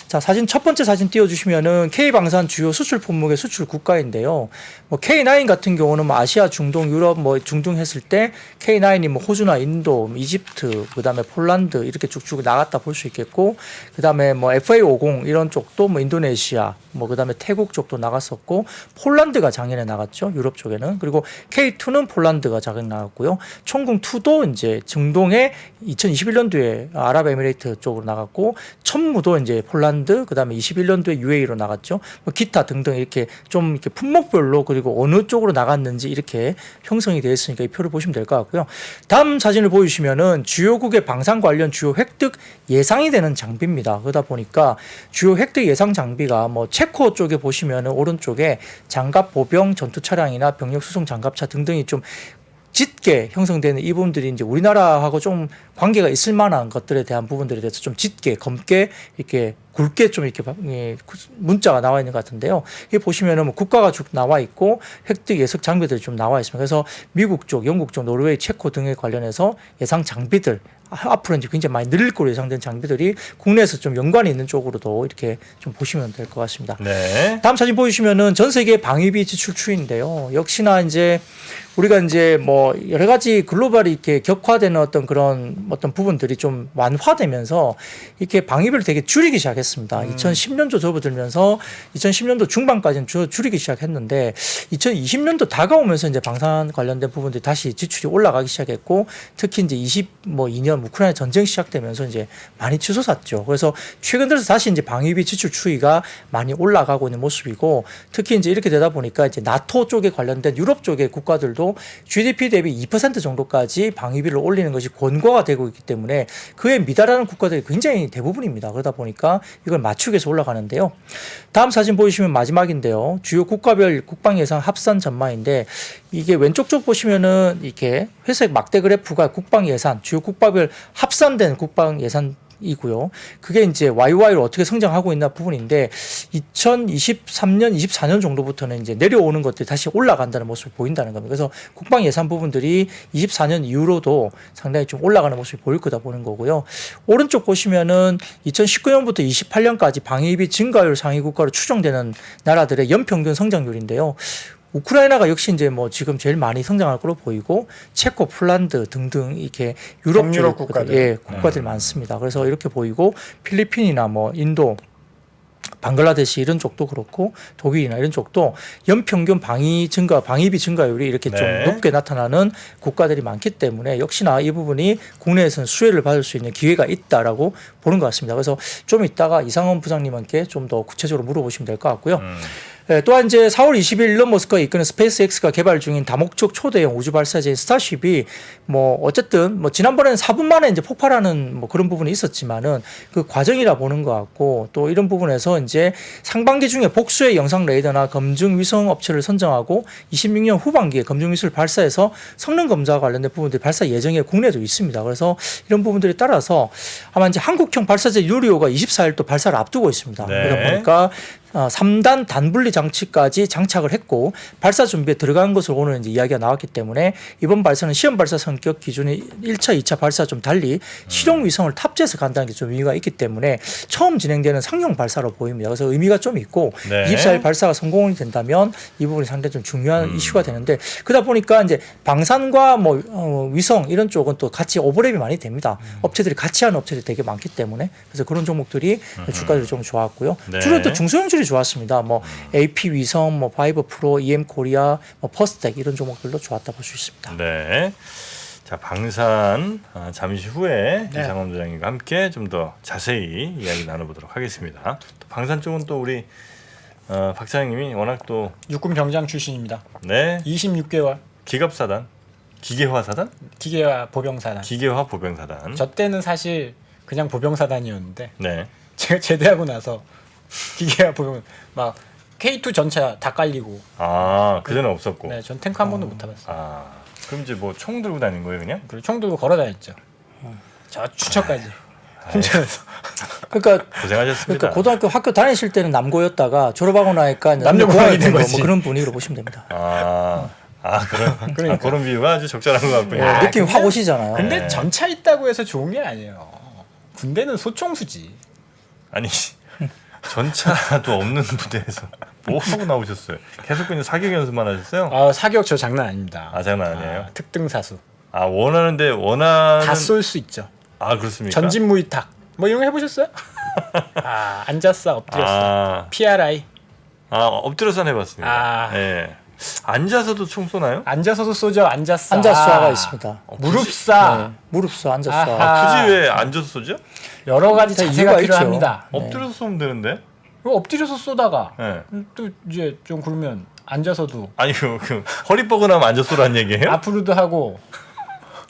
자, 첫 번째 사진 띄워주시면은 K방산 주요 수출 품목의 수출 국가인데요. 뭐 K9 같은 경우는 뭐 아시아, 중동, 유럽 뭐 중동 했을 때 K9이 뭐 호주나 인도, 이집트, 그다음에 폴란드 이렇게 쭉쭉 나갔다 볼 수 있겠고, 그다음에 뭐 FA50 이런 쪽도 뭐 인도네시아, 뭐 그다음에 태국 쪽도 나갔었고, 폴란드가 작년에 나갔죠. 유럽 쪽에는. 그리고 K2는 폴란드가 작년에 나갔고요. 총궁2도 이제 중동에 2021년도에 아랍에미레이트 쪽으로 나갔고, 천무도 이제 폴란드, 그다음에 21년도에 UAE로 나갔죠. 뭐 기타 등등 이렇게 좀 이렇게 품목별로 그리고 어느 쪽으로 나갔는지 이렇게 형성이 되어 있으니까 이 표를 보시면 될 것 같고요. 다음 사진을 보여주시면은 주요국의 방산 관련 주요 획득 예상이 되는 장비입니다. 그러다 보니까 주요 획득 예상 장비가 뭐 체코 쪽에 보시면은 오른쪽에 장갑 보병 전투 차량이나 병력 수송 장갑차 등등이 좀 짙게 형성되는 이 부분들이 이제 우리나라하고 좀 관계가 있을 만한 것들에 대한 부분들에 대해서 좀 짙게 검게 이렇게 굵게 좀 이렇게 문자가 나와 있는 것 같은데요. 이 보시면은 뭐 국가가 쭉 나와 있고 획득 예측 장비들이 좀 나와 있습니다. 그래서 미국 쪽, 영국 쪽, 노르웨이, 체코 등에 관련해서 예상 장비들 앞으로 이제 굉장히 많이 늘릴 거로 예상된 장비들이 국내에서 좀 연관이 있는 쪽으로도 이렇게 좀 보시면 될 것 같습니다. 네. 다음 사진 보여주시면은 전 세계 방위비 지출 추이인데요. 역시나 이제 우리가 이제 뭐 여러 가지 글로벌이 이렇게 격화되는 어떤 그런 어떤 부분들이 좀 완화되면서 이렇게 방위비를 되게 줄이기 시작했습니다. 2010년도 접어들면서 2010년도 중반까지는 줄이기 시작했는데 2020년도 다가오면서 이제 방산 관련된 부분들이 다시 지출이 올라가기 시작했고 특히 이제 22년 우크라이나 전쟁 시작되면서 이제 많이 치솟았죠. 그래서 최근 들어서 다시 이제 방위비 지출 추이가 많이 올라가고 있는 모습이고 특히 이제 이렇게 되다 보니까 이제 나토 쪽에 관련된 유럽 쪽의 국가들도 GDP 대비 2% 정도까지 방위비를 올리는 것이 권고가 되고 있기 때문에 그에 미달하는 국가들이 굉장히 대부분입니다. 그러다 보니까 이걸 맞추기 위해서 올라가는데요. 다음 사진 보시면 마지막인데요. 주요 국가별 국방 예산 합산 전망인데 이게 왼쪽 쪽 보시면은 이렇게 회색 막대 그래프가 국방 예산, 주요 국가별 합산된 국방 예산 이고요. 그게 이제 YY로 어떻게 성장하고 있나 부분인데 2023년, 24년 정도부터는 이제 내려오는 것들이 다시 올라간다는 모습을 보인다는 겁니다. 그래서 국방 예산 부분들이 24년 이후로도 상당히 좀 올라가는 모습이 보일 거다 보는 거고요. 오른쪽 보시면은 2019년부터 28년까지 방위비 증가율 상위 국가로 추정되는 나라들의 연평균 성장률인데요. 우크라이나가 역시 이제 뭐 지금 제일 많이 성장할 걸로 보이고 체코, 폴란드 등등 이렇게 유럽 국가들, 예, 국가들이 많습니다. 그래서 이렇게 보이고 필리핀이나 뭐 인도, 방글라데시 이런 쪽도 그렇고 독일이나 이런 쪽도 연평균 방위비 증가율이 이렇게 좀 네. 높게 나타나는 국가들이 많기 때문에 역시나 이 부분이 국내에서는 수혜를 받을 수 있는 기회가 있다라고 보는 것 같습니다. 그래서 좀 이따가 이상원 부장님께 좀 더 구체적으로 물어보시면 될 것 같고요. 예, 또한 이제 4월 20일 일론 머스크가 이끄는 스페이스X가 개발 중인 다목적 초대형 우주 발사체인 스타쉽이 뭐 어쨌든 뭐 지난번에는 4분 만에 이제 폭발하는 뭐 그런 부분이 있었지만은 그 과정이라 보는 것 같고 또 이런 부분에서 이제 상반기 중에 복수의 영상 레이더나 검증 위성 업체를 선정하고 26년 후반기에 검증 미사일 발사해서 성능 검사와 관련된 부분들이 발사 예정에 국내에도 있습니다. 그래서 이런 부분들에 따라서 아마 이제 한국형 발사체 유리호가 24일 또 발사를 앞두고 있습니다. 네. 그러다 보니까 3단 단분리 장치까지 장착을 했고 발사 준비에 들어간 것으로 오늘 이제 이야기가 나왔기 때문에 이번 발사는 시험 발사 성격 기준의 1차, 2차 발사와 좀 달리 실용 위성을 탑재해서 간다는 게 좀 의미가 있기 때문에 처음 진행되는 상용 발사로 보입니다. 그래서 의미가 좀 있고 네. 24일 발사가 성공이 된다면 이 부분이 상당히 좀 중요한 이슈가 되는데 그러다 보니까 이제 방산과 뭐 위성 이런 쪽은 또 같이 오버랩이 많이 됩니다. 업체들이 같이 하는 업체들이 되게 많기 때문에 그래서 그런 종목들이 주가들이 좀 좋았고요. 네. 주로 또 중소형주들이 좋았습니다. 뭐 AP 위성, 뭐 바이버 프로, EM 코리아, 뭐 퍼스텍 이런 종목들도 좋았다 볼 수 있습니다. 네. 자, 방산 잠시 후에 네. 이상원 부장님과 함께 좀 더 자세히 이야기 나눠보도록 하겠습니다. 또 방산 쪽은 또 우리 박 사장님이 워낙 또 육군 병장 출신입니다. 네, 26개월 기갑사단, 기계화사단, 기계화 보병사단. 기계화 보병사단. 저 때는 사실 그냥 보병사단이었는데 네. 제가 제대하고 나서 기계화 보병 막 K2 전차 다 깔리고. 아, 그전에 없었고. 네, 전 탱크 한 번도 못 타봤어요. 아, 그럼 이제 뭐 총 들고 다닌 거예요, 그냥? 그리고 총 들고 걸어 다녔죠. 저 추천까지 혼자서. 그러니까 고생하셨습니다. 고등학교 학교 다니실 때는 남고였다가 졸업하고 나니까 남녀공학이 된 뭐 거지. 그런 분위기로 보시면 됩니다. 그런 비유가 아주 적절한 것 같군요. 야, 느낌이 확 근데- 오시잖아요. 근데 네. 전차 있다고 해서 좋은 게 아니에요. 군대는 소총수지. 아니 전차도 없는 부대에서 뭐 하고 나오셨어요? 계속 그냥 사격 연습만 하셨어요? 아, 사격 저 장난 아닙니다. 아, 장난 아니에요? 특등사수. 아, 원하는 다 쏠 수 있죠. 아, 그렇습니까? 전진 무이탁. 뭐 이런 거 해보셨어요? 앉았어, 엎드렸어. PRI. 엎드려서 해봤습니다. 아. 예. 앉아서도 총 쏘나요? 앉아서도 쏘죠. 앉았어. 앉아수화가 있습니다. 무릎사. 네, 무릎수 앉아수화. 아하. 굳이 왜 앉아서 쏘죠? 여러 가지 다 자세가 이유가 있죠. 필요합니다. 엎드려서 쏘면 되는데. 엎드려서 쏘다가 예. 또 이제 좀 그러면 앉아서도 아니 그 허리 뻐근하면 앉아 쏘라는 얘기예요? 앞으로도 하고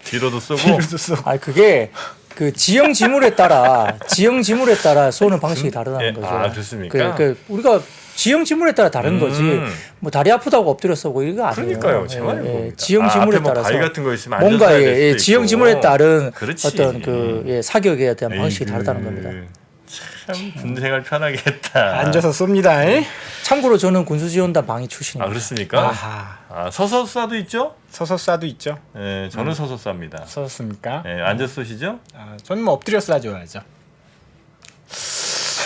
뒤로도 쏘고. 뒤로도 쏘고. 아니 그게 그 지형 지물에 따라 쏘는 방식이 다르다는 거죠. 아, 그렇습니까? 우리가 지형 지물에 따라 다른 거지. 뭐 다리 아프다고 엎드려 쏘고 이거 아니에요. 그러니까요, 제 말인 겁니다. 지형 지물에 앞에 뭐 따라서 바위 같은 거 있으면 앉아서 뭔가 해야 될 수도 지형 있고. 지물에 따른 그렇지. 어떤 사격에 대한 방식이 에이구, 다르다는 겁니다. 참 군대 생활 편하게 했다. 앉아서 쏩니다. 참고로 저는 군수지원단 방위 출신입니다. 아, 그렇습니까? 아하. 서서 쏴도 있죠? 서서 쏴도 있죠. 예, 저는 서서 쌉니다. 쏘셨습니까? 예, 앉아서 쏘시죠? 저는 뭐 엎드려 쏴줘야죠.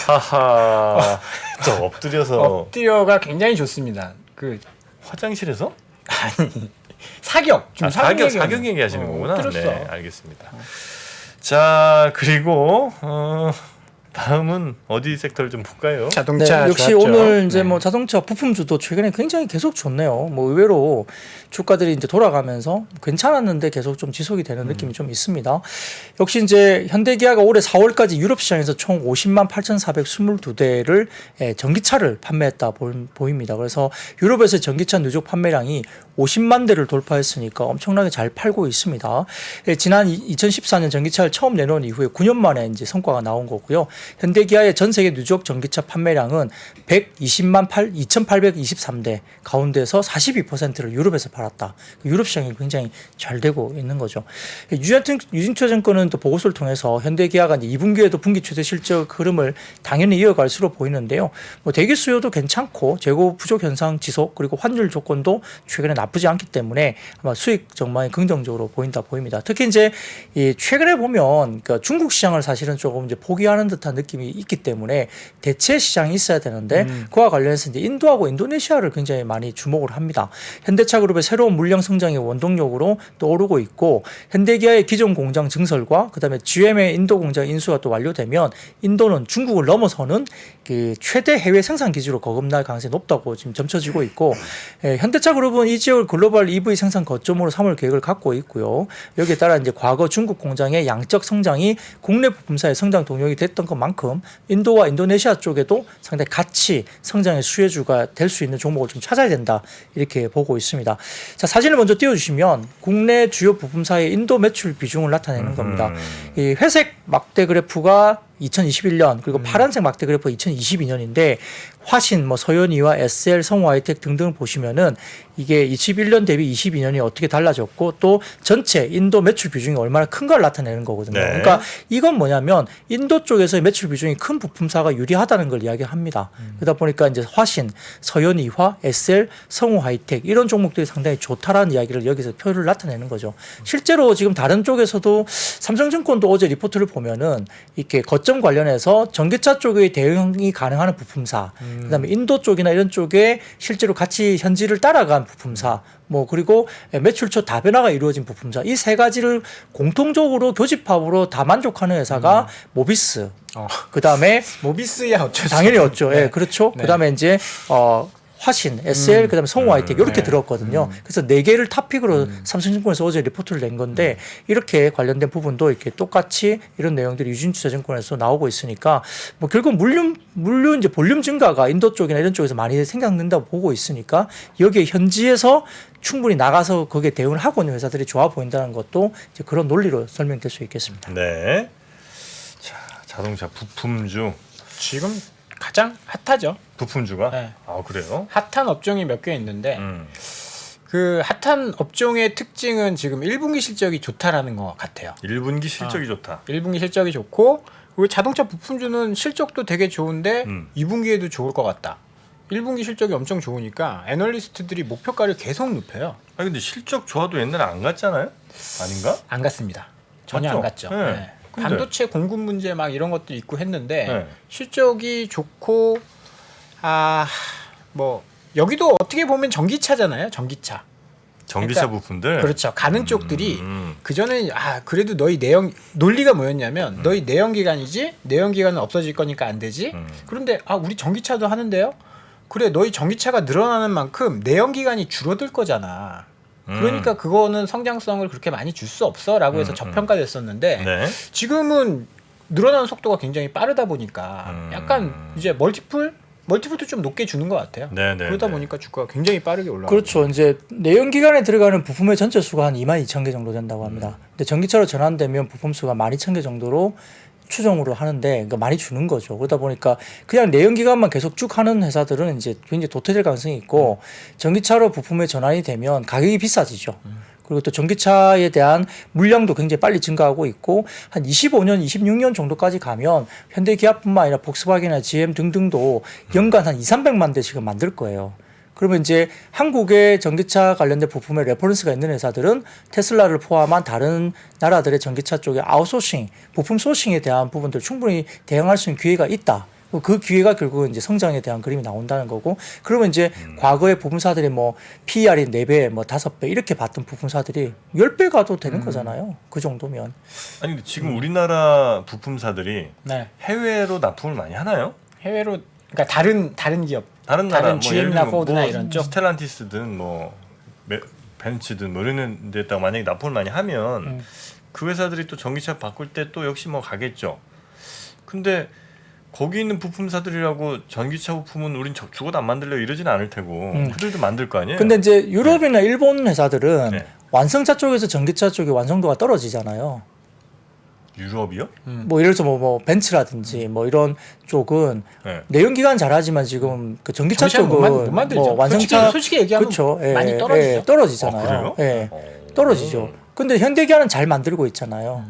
하하. 저 엎드려서 엎드려가 굉장히 좋습니다. 그 화장실에서? 아니 사격 좀 사격 얘기하는 얘기하시는 거구나. 엎드렸어. 네, 알겠습니다. 자, 그리고 다음은 어디 섹터를 좀 볼까요? 자동차 네, 역시 좋았죠. 오늘 이제 네. 뭐 자동차 부품주도 최근에 굉장히 계속 좋네요. 뭐 의외로 주가들이 이제 돌아가면서 괜찮았는데 계속 좀 지속이 되는 느낌이 좀 있습니다. 역시 이제 현대기아가 올해 4월까지 유럽 시장에서 총 50만 8,422대를 전기차를 판매했다 보입니다. 그래서 유럽에서 전기차 누적 판매량이 50만 대를 돌파했으니까 엄청나게 잘 팔고 있습니다. 지난 2014년 전기차를 처음 내놓은 이후에 9년 만에 이제 성과가 나온 거고요. 현대기아의 전 세계 누적 전기차 판매량은 120만 2,823대 가운데서 42%를 유럽에서 팔았다. 유럽 시장이 굉장히 잘 되고 있는 거죠. 유진투자증권은 또 보고서를 통해서 현대기아가 이제 2분기에도 분기 최대 실적 흐름을 당연히 이어갈 수로 보이는데요. 뭐 대기 수요도 괜찮고 재고 부족 현상 지속 그리고 환율 조건도 최근에 나쁘지 않기 때문에 아마 수익 전망이 긍정적으로 보입니다. 특히 이제 이 최근에 보면 그러니까 중국 시장을 사실은 조금 이제 포기하는 듯한 느낌이 있기 때문에 대체 시장이 있어야 되는데 그와 관련해서 이제 인도하고 인도네시아를 굉장히 많이 주목을 합니다. 현대차 그룹의 새로운 물량 성장의 원동력으로 또 오르고 있고 현대기아의 기존 공장 증설과 그다음에 GM의 인도 공장 인수가 또 완료되면 인도는 중국을 넘어서는 그 최대 해외 생산 기지로 거듭날 가능성이 높다고 지금 점쳐지고 있고 현대차 그룹은 이 지역을 글로벌 EV 생산 거점으로 삼을 계획을 갖고 있고요. 여기에 따라 이제 과거 중국 공장의 양적 성장이 국내 부품사의 성장 동력이 됐던 것만큼 인도와 인도네시아 쪽에도 상당히 같이 성장의 수혜주가 될 수 있는 종목을 좀 찾아야 된다 이렇게 보고 있습니다. 자, 사진을 먼저 띄워주시면 국내 주요 부품사의 인도 매출 비중을 나타내는 겁니다. 이 회색 막대 그래프가 2021년 그리고 파란색 막대 그래프가 2022년인데 화신, 뭐 서현이와 SL, 성우하이텍 등등을 보시면은 이게 21년 대비 22년이 어떻게 달라졌고 또 전체 인도 매출 비중이 얼마나 큰 걸 나타내는 거거든요. 네. 그러니까 이건 뭐냐면 인도 쪽에서의 매출 비중이 큰 부품사가 유리하다는 걸 이야기합니다. 그러다 보니까 이제 화신, 서현이화, SL, 성우하이텍 이런 종목들이 상당히 좋다라는 이야기를 여기서 표를 나타내는 거죠. 실제로 지금 다른 쪽에서도 삼성증권도 어제 리포트를 보면은 이렇게 거점 관련해서 전기차 쪽의 대응이 가능한 부품사, 그다음에 인도 쪽이나 이런 쪽에 실제로 같이 현지를 따라간 부품사, 뭐 그리고 매출처 다변화가 이루어진 부품사 이 세 가지를 공통적으로 교집합으로 다 만족하는 회사가 모비스. 그다음에 모비스야 어쩔 수 당연히 없죠. 없죠. 네. 예, 그렇죠. 네. 그다음에 이제 화신, SL, 그다음에 성우하이텍 이렇게 들었거든요. 그래서 네 개를 탑픽으로 삼성증권에서 어제 리포트를 낸 건데 이렇게 관련된 부분도 이렇게 똑같이 이런 내용들이 유진투자증권에서 나오고 있으니까 뭐 결국 물류 이제 볼륨 증가가 인도 쪽이나 이런 쪽에서 많이 생각난다고 보고 있으니까 여기에 현지에서 충분히 나가서 거기에 대응을 하고 있는 회사들이 좋아 보인다는 것도 이제 그런 논리로 설명될 수 있겠습니다. 네. 자, 자동차 부품주. 지금 가장 핫하죠. 부품주가? 네. 아, 그래요? 핫한 업종이 몇 개 있는데 그 핫한 업종의 특징은 지금 1분기 실적이 좋다라는 것 같아요. 1분기 실적이 좋다. 1분기 실적이 좋고 그리고 자동차 부품주는 실적도 되게 좋은데 2분기에도 좋을 것 같다. 1분기 실적이 엄청 좋으니까 애널리스트들이 목표가를 계속 높여요. 아, 근데 실적 좋아도 옛날에 안 갔잖아요? 아닌가? 안 갔습니다. 전혀 맞죠? 안 갔죠. 네. 네. 근데- 반도체 공급 문제 막 이런 것도 있고 했는데 네. 실적이 좋고 뭐 여기도 어떻게 보면 전기차잖아요. 전기차. 전기차 그러니까 부품들. 그렇죠. 가는 쪽들이 그전에 그래도 너희 내연 논리가 뭐였냐면 너희 내연기관이지 내연기관은 없어질 거니까 안 되지. 그런데 우리 전기차도 하는데요. 그래 너희 전기차가 늘어나는 만큼 내연기관이 줄어들 거잖아. 그러니까 그거는 성장성을 그렇게 많이 줄 수 없어라고 해서 저평가됐었는데 네. 지금은 늘어나는 속도가 굉장히 빠르다 보니까 약간 이제 멀티플도 좀 높게 주는 것 같아요. 네, 네, 그러다 네. 보니까 주가가 굉장히 빠르게 올라가고. 그렇죠. 이제 내연기관에 들어가는 부품의 전체 수가 한 22,000개 정도 된다고 합니다. 근데 전기차로 전환되면 부품 수가 12,000개 정도로 추정으로 하는데 그러니까 많이 주는 거죠. 그러다 보니까 그냥 내연기관만 계속 쭉 하는 회사들은 이제 굉장히 도태될 가능성이 있고 전기차로 부품의 전환이 되면 가격이 비싸지죠. 그리고 또 전기차에 대한 물량도 굉장히 빨리 증가하고 있고 한 25년, 26년 정도까지 가면 현대기아뿐만 아니라 폭스바겐이나 GM 등등도 연간 한 2,300만 대씩은 만들 거예요. 그러면 이제 한국의 전기차 관련된 부품에 레퍼런스가 있는 회사들은 테슬라를 포함한 다른 나라들의 전기차 쪽에 아웃소싱, 부품 소싱에 대한 부분들 충분히 대응할 수 있는 기회가 있다. 그 기회가 결국은 이제 성장에 대한 그림이 나온다는 거고 그러면 이제 과거의 부품사들이 뭐 PER이 4배, 뭐 5배 이렇게 봤던 부품사들이 10배 가도 되는 거잖아요. 그 정도면. 아니 근데 지금 우리나라 부품사들이 네. 해외로 납품을 많이 하나요? 해외로 그러니까 다른 기업 다른 나라 뭐 예를 GM이나 들면 포드나 뭐 이런 쪽 스텔란티스든 뭐 벤츠든 뭐 이런 데다가 만약에 납품을 많이 하면 그 회사들이 또 전기차 바꿀 때 또 역시 뭐 가겠죠. 근데 거기 있는 부품사들이라고 전기차 부품은 우린 죽어도 안 만들려 이러진 않을 테고 그들도 만들 거 아니에요. 근데 이제 유럽이나 일본 회사들은 네. 완성차 쪽에서 전기차 쪽의 완성도가 떨어지잖아요. 유럽이요? 뭐 예를 들어서 뭐 벤츠라든지 뭐 이런 쪽은 네. 내연기관 잘하지만 지금 그 전기차 전기차 못 쪽은 만들죠. 뭐 완성차 솔직히 얘기하면 그렇죠. 많이 떨어지죠. 떨어지잖아요. 그래요? 떨어지죠. 근데 현대기아는 잘 만들고 있잖아요.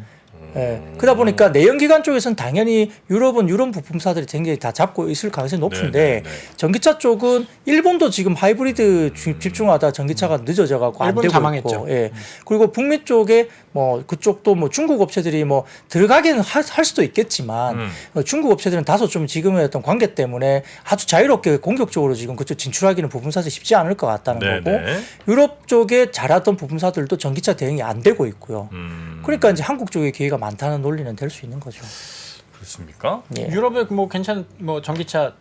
그러다 보니까 내연기관 쪽에서는 당연히 유럽은 유럽 부품사들이 굉장히 다 잡고 있을 가능성이 높은데 전기차 쪽은 일본도 지금 하이브리드 집중하다 전기차가 늦어져 갖고 안 일본 되고 다 망했죠. 있고, 그리고 북미 쪽에 뭐 그쪽도 뭐 중국 업체들이 뭐 들어가기는 할 수도 있겠지만 중국 업체들은 다소 좀 지금의 어떤 관계 때문에 아주 자유롭게 공격적으로 지금 그쪽 진출하기는 부품사들이 쉽지 않을 것 같다는 거고 유럽 쪽에 잘하던 부품사들도 전기차 대응이 안 되고 있고요. 그러니까 이제 한국 쪽에 기회가 많다는 논리는 될 수 있는 거죠. 그렇습니까? 예. 유럽에 뭐 괜찮은 뭐 전기차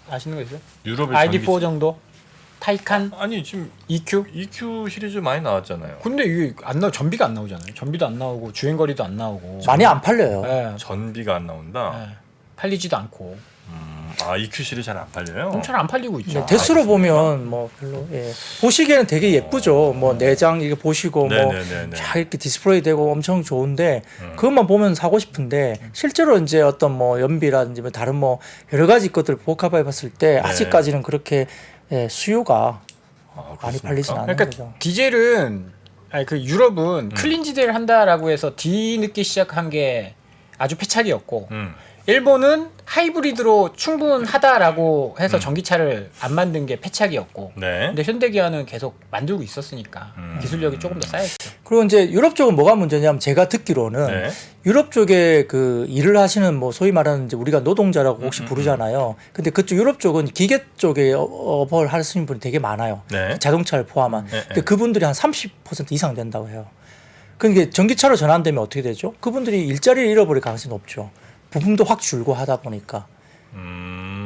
아시는 거 있어요? 유럽의 ID4 정도? 타이칸? 아니 지금 EQ? EQ 시리즈 많이 나왔잖아요. 근데 이게 안 나오 전비가 안 나오잖아요. 전비도 안 나오고 주행거리도 안 나오고. 많이 안 팔려요. 예. 전비가 안 나온다. 예. 팔리지도 않고. EQ 시리즈 잘 안 팔려요. 잘 안 팔리고 있죠. 대수로 보면 뭐 별로 보시기에는 되게 예쁘죠. 뭐 내장 이게 보시고 뭐 쫙 이렇게 디스플레이 되고 엄청 좋은데 그것만 보면 사고 싶은데 실제로 이제 어떤 뭐 연비라든지 뭐 다른 뭐 여러 가지 것들 복합해 봤을 때 아직까지는 그렇게 수요가 많이 팔리진 않는 그러니까 거죠. 디젤은 아니 그 유럽은 클린 디젤 한다라고 해서 뒤늦게 시작한 게 아주 패착이었고 일본은 하이브리드로 충분하다라고 해서 전기차를 안 만든 게 패착이었고 근데 현대기아는 계속 만들고 있었으니까 기술력이 조금 더 쌓였죠. 그리고 이제 유럽 쪽은 뭐가 문제냐면 제가 듣기로는 유럽 쪽에 그 일을 하시는 뭐 소위 말하는 이제 우리가 노동자라고 혹시 부르잖아요. 근데 그쪽 유럽 쪽은 기계 쪽에 업을 하시는 분이 되게 많아요. 자동차를 포함한. 근데 그분들이 한 30% 이상 된다고 해요. 그러니까 전기차로 전환되면 어떻게 되죠? 그분들이 일자리를 잃어버릴 가능성이 높죠. 부품도 확 줄고 하다 보니까.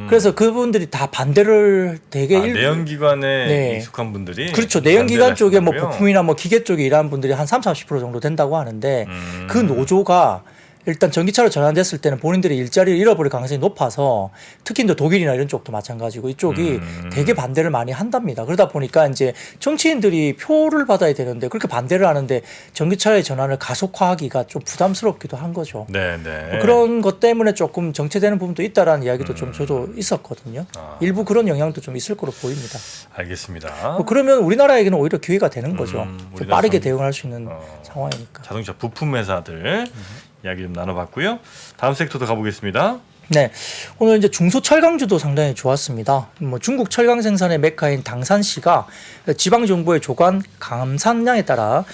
그래서 그분들이 다 반대를 되게 내연기관에 익숙한 분들이 그렇죠. 내연기관 쪽에 뭐 부품이나 뭐 기계 쪽에 일하는 분들이 한 30-40% 정도 된다고 하는데 그 노조가 일단 전기차로 전환됐을 때는 본인들이 일자리를 잃어버릴 가능성이 높아서 특히 이제 독일이나 이런 쪽도 마찬가지고 이쪽이 되게 반대를 많이 한답니다. 그러다 보니까 이제 정치인들이 표를 받아야 되는데 그렇게 반대를 하는데 전기차의 전환을 가속화하기가 좀 부담스럽기도 한 거죠. 그런 것 때문에 조금 정체되는 부분도 있다라는 이야기도 좀 저도 있었거든요. 일부 그런 영향도 좀 있을 거로 보입니다. 알겠습니다. 그러면 우리나라에게는 오히려 기회가 되는 거죠. 좀 빠르게 대응할 수 있는 상황이니까. 자동차 부품 회사들 이야기 좀 나눠봤고요. 다음 섹터도 가보겠습니다. 네, 오늘 이제 중소철강주도 상당히 좋았습니다. 뭐 중국 철강 생산의 메카인 당산시가 지방 정부의 조관 감산량에 따라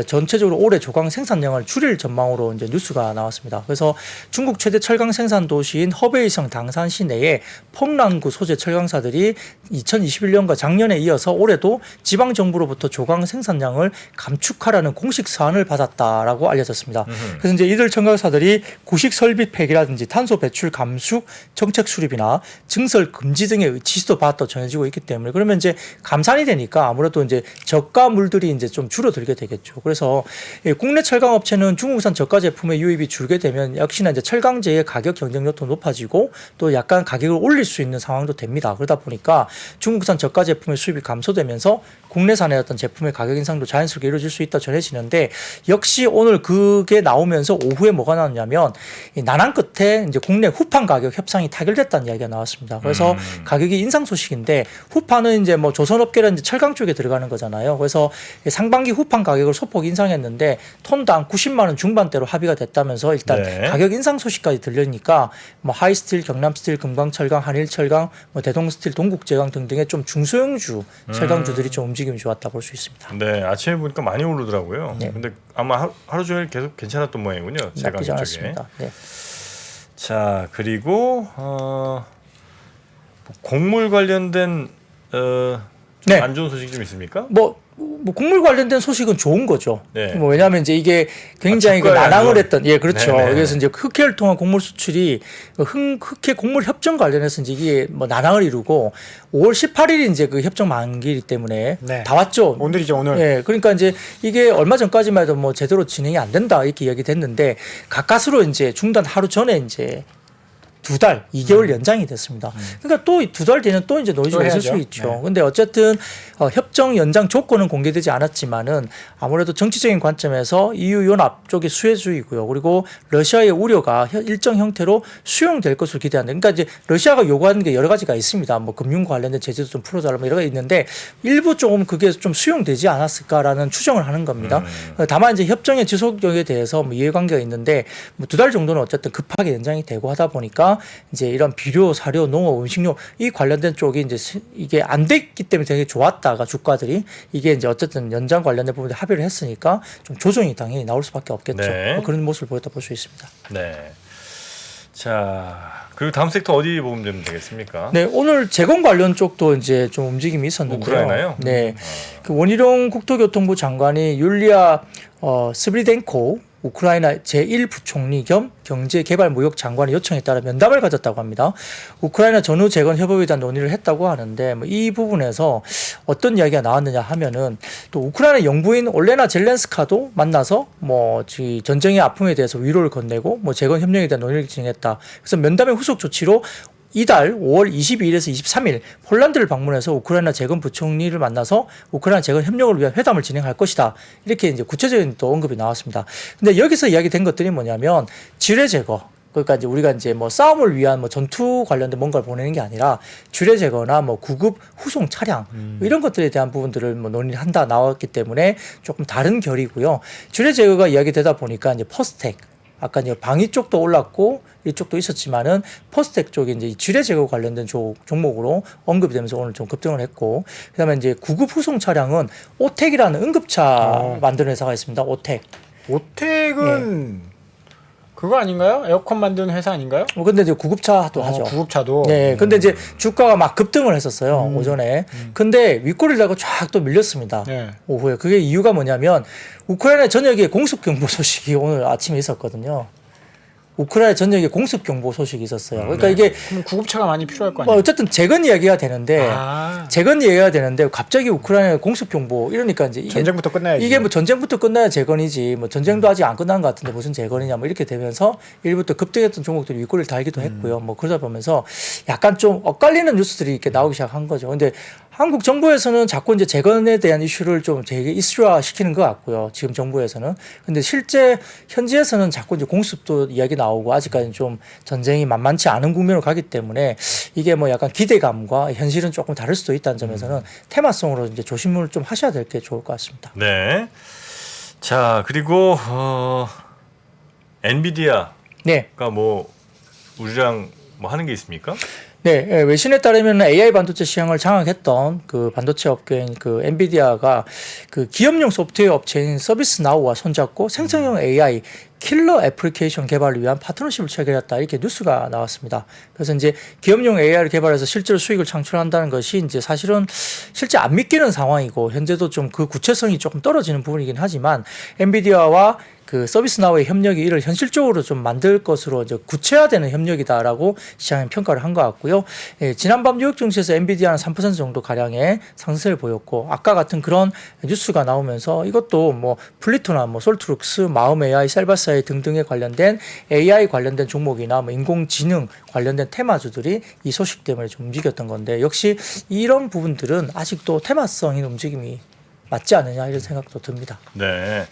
전체적으로 올해 조강 생산량을 줄일 전망으로 이제 뉴스가 나왔습니다. 그래서 중국 최대 철강 생산 도시인 허베이성 당산시 내에 펑랑구 소재 철강사들이 2021년과 작년에 이어서 올해도 지방 정부로부터 조강 생산량을 감축하라는 공식 사안을 받았다라고 알려졌습니다. 그래서 이제 이들 철강사들이 구식 설비 폐기라든지 탄소 배출 감축 정책 수립이나 증설 금지 등의 지시도 받았다 전해지고 있기 때문에 그러면 이제 감산이 되니까 아무래도 이제 저가 물들이 이제 좀 줄어들게 되겠죠. 그래서 국내 철강 업체는 중국산 저가 제품의 유입이 줄게 되면 역시나 이제 철강제의 가격 경쟁력도 높아지고 또 약간 가격을 올릴 수 있는 상황도 됩니다. 그러다 보니까 중국산 저가 제품의 수입이 감소되면서 국내산의 어떤 제품의 가격 인상도 자연스럽게 이루어질 수 있다 전해지는데 역시 오늘 그게 나오면서 오후에 뭐가 나왔냐면 난항 끝에 이제 국내 후판 가격 협상이 타결됐다는 이야기가 나왔습니다. 그래서 가격이 인상 소식인데 후판은 이제 뭐 조선업계라든지 철강 쪽에 들어가는 거잖아요. 그래서 상반기 후판 가격을 소폭 인상했는데 톤당 90만 원 중반대로 합의가 됐다면서 일단 가격 인상 소식까지 들려니까 뭐 하이스틸, 경남스틸, 금광철강, 한일철강, 뭐 대동스틸, 동국제강 등등의 좀 중소형주 철강주들이 좀 움직임이 좋았다 볼 수 있습니다. 네, 아침에 보니까 많이 오르더라고요. 근데 아마 하루 종일 계속 괜찮았던 모양이군요. 나쁘지 않았습니다. 네. 자, 그리고 곡물 관련된 네. 안 좋은 소식 좀 있습니까? 뭐 곡물 관련된 소식은 좋은 거죠. 네. 뭐 왜냐하면 이제 이게 굉장히 그 주가에 난항을 안 했던, 예, 그렇죠. 네네. 그래서 이제 흑해를 통한 곡물 수출이 흑해 곡물 협정 관련해서 이제 이게 뭐 난항을 이루고 5월 18일이 이제 그 협정 만기이기 때문에 네. 다 왔죠. 오늘이죠, 오늘. 예, 그러니까 이제 이게 얼마 전까지만 해도 뭐 제대로 진행이 안 된다 이렇게 이야기됐는데 가까스로 이제 중단 하루 전에 이제 2달, 2개월 연장이 됐습니다. 그러니까 또 2달 뒤는 또 이제 노이즈가 있을 수 해야죠. 있죠. 네. 근데 어쨌든 협정 연장 조건은 공개되지 않았지만은 아무래도 정치적인 관점에서 EU 연합 쪽이 수혜주의고요. 그리고 러시아의 우려가 일정 형태로 수용될 것으로 기대한다. 그러니까 이제 러시아가 요구하는 게 여러 가지가 있습니다. 뭐 금융 관련된 제재도 좀 풀어달라 뭐 여러 가지 있는데 일부 조금 그게 좀 수용되지 않았을까라는 추정을 하는 겁니다. 다만 이제 협정의 지속력에 대해서 뭐 이해관계가 있는데 뭐 2달 정도는 어쨌든 급하게 연장이 되고 하다 보니까 이제 이런 비료, 사료, 농업, 음식료 이 관련된 쪽이 이제 이게 안 됐기 때문에 되게 좋았다가 주가들이 이게 이제 어쨌든 연장 관련된 부분에 합의를 했으니까 좀 조정이 당연히 나올 수밖에 없겠죠. 네. 뭐 그런 모습을 보였다 볼 수 있습니다. 네. 자, 그리고 다음 섹터 어디 보면 좀 되겠습니까? 네, 오늘 재건 관련 쪽도 이제 좀 움직임이 있었는데요. 우크라이나요? 네, 그 원희룡 국토교통부 장관이 율리아 스브리덴코 우크라이나 제1부총리 겸 경제개발무역 장관의 요청에 따라 면담을 가졌다고 합니다. 우크라이나 전후 재건 협업에 대한 논의를 했다고 하는데 뭐 이 부분에서 어떤 이야기가 나왔느냐 하면은 또 우크라이나 영부인 올레나 젤렌스카도 만나서 뭐 전쟁의 아픔에 대해서 위로를 건네고 뭐 재건 협력에 대한 논의를 진행했다. 그래서 면담의 후속 조치로 이달 5월 22일에서 23일 폴란드를 방문해서 우크라이나 재건 부총리를 만나서 우크라이나 재건 협력을 위한 회담을 진행할 것이다. 이렇게 이제 구체적인 또 언급이 나왔습니다. 근데 여기서 이야기된 것들이 뭐냐면 지뢰 제거. 그러니까 이제 우리가 이제 뭐 싸움을 위한 뭐 전투 관련된 뭔가를 보내는 게 아니라 지뢰 제거나 뭐 구급 후송 차량 이런 것들에 대한 부분들을 뭐 논의를 한다 나왔기 때문에 조금 다른 결이고요. 지뢰 제거가 이야기되다 보니까 이제 퍼스텍 아까 이제 방위 쪽도 올랐고 이쪽도 있었지만은 퍼스텍 쪽이 이제 지뢰 제거 관련된 종목으로 언급이 되면서 오늘 좀 급등을 했고, 그다음에 이제 구급 후송 차량은 오텍이라는 응급차 만드는 회사가 있습니다. 오텍. 오텍은 그거 아닌가요? 에어컨 만드는 회사 아닌가요? 근데 이제 구급차도 하죠. 구급차도. 네, 근데 이제 주가가 막 급등을 했었어요 오전에. 근데 윗꼬리를 달고 쫙 또 밀렸습니다. 네. 오후에. 그게 이유가 뭐냐면 우크라이나 전역에 공습 경보 소식이 오늘 아침에 있었거든요. 우크라이나 전역에 공습 경보 소식이 있었어요. 그러니까 이게 그럼 구급차가 많이 필요할 거 뭐 아니에요? 어쨌든 재건 이야기가 되는데 아. 재건 이야기가 되는데 갑자기 우크라이나 공습 경보 이러니까 이제 이게 전쟁부터 끝나야지. 이게 뭐 전쟁부터 끝나야 재건이지 뭐 전쟁도 아직 안 끝난 것 같은데 무슨 재건이냐 뭐 이렇게 되면서 일부터 급등했던 종목들이 윗꼬리를 달기도 했고요. 뭐 그러다 보면서 약간 좀 엇갈리는 뉴스들이 이렇게 나오기 시작한 거죠. 근데 한국 정부에서는 자꾸 이제 재건에 대한 이슈를 좀 되게 이슈화 시키는 것 같고요. 지금 정부에서는. 근데 실제 현지에서는 자꾸 이제 공습도 이야기 나오고 아직까지 좀 전쟁이 만만치 않은 국면으로 가기 때문에 이게 뭐 약간 기대감과 현실은 조금 다를 수도 있다는 점에서는 테마성으로 이제 조심을 좀 하셔야 될 게 좋을 것 같습니다. 네. 자, 그리고 엔비디아가 네. 뭐 우리랑 뭐 하는 게 있습니까? 네, 외신에 따르면 AI 반도체 시장을 장악했던 그 반도체 업계인 그 엔비디아가 그 기업용 소프트웨어 업체인 서비스나우와 손잡고 생성형 AI 킬러 애플리케이션 개발을 위한 파트너십을 체결했다 이렇게 뉴스가 나왔습니다. 그래서 이제 기업용 AI를 개발해서 실제로 수익을 창출한다는 것이 이제 사실은 실제 안 믿기는 상황이고 현재도 좀 그 구체성이 조금 떨어지는 부분이긴 하지만 엔비디아와 그 서비스나우의 협력이 이를 현실적으로 좀 만들 것으로 이제 구체화되는 협력이다라고 시장에 평가를 한 것 같고요. 예, 지난밤 뉴욕 증시에서 엔비디아는 3% 정도 가량의 상승세를 보였고 아까 같은 그런 뉴스가 나오면서 이것도 뭐 플리토나 뭐 솔트룩스, 마음 AI, 셀바사이 등등에 관련된 AI 관련된 종목이나 뭐 인공지능 관련된 테마주들이 이 소식 때문에 좀 움직였던 건데 역시 이런 부분들은 아직도 테마성인 움직임이 맞지 않느냐 이런 생각도 듭니다. 네.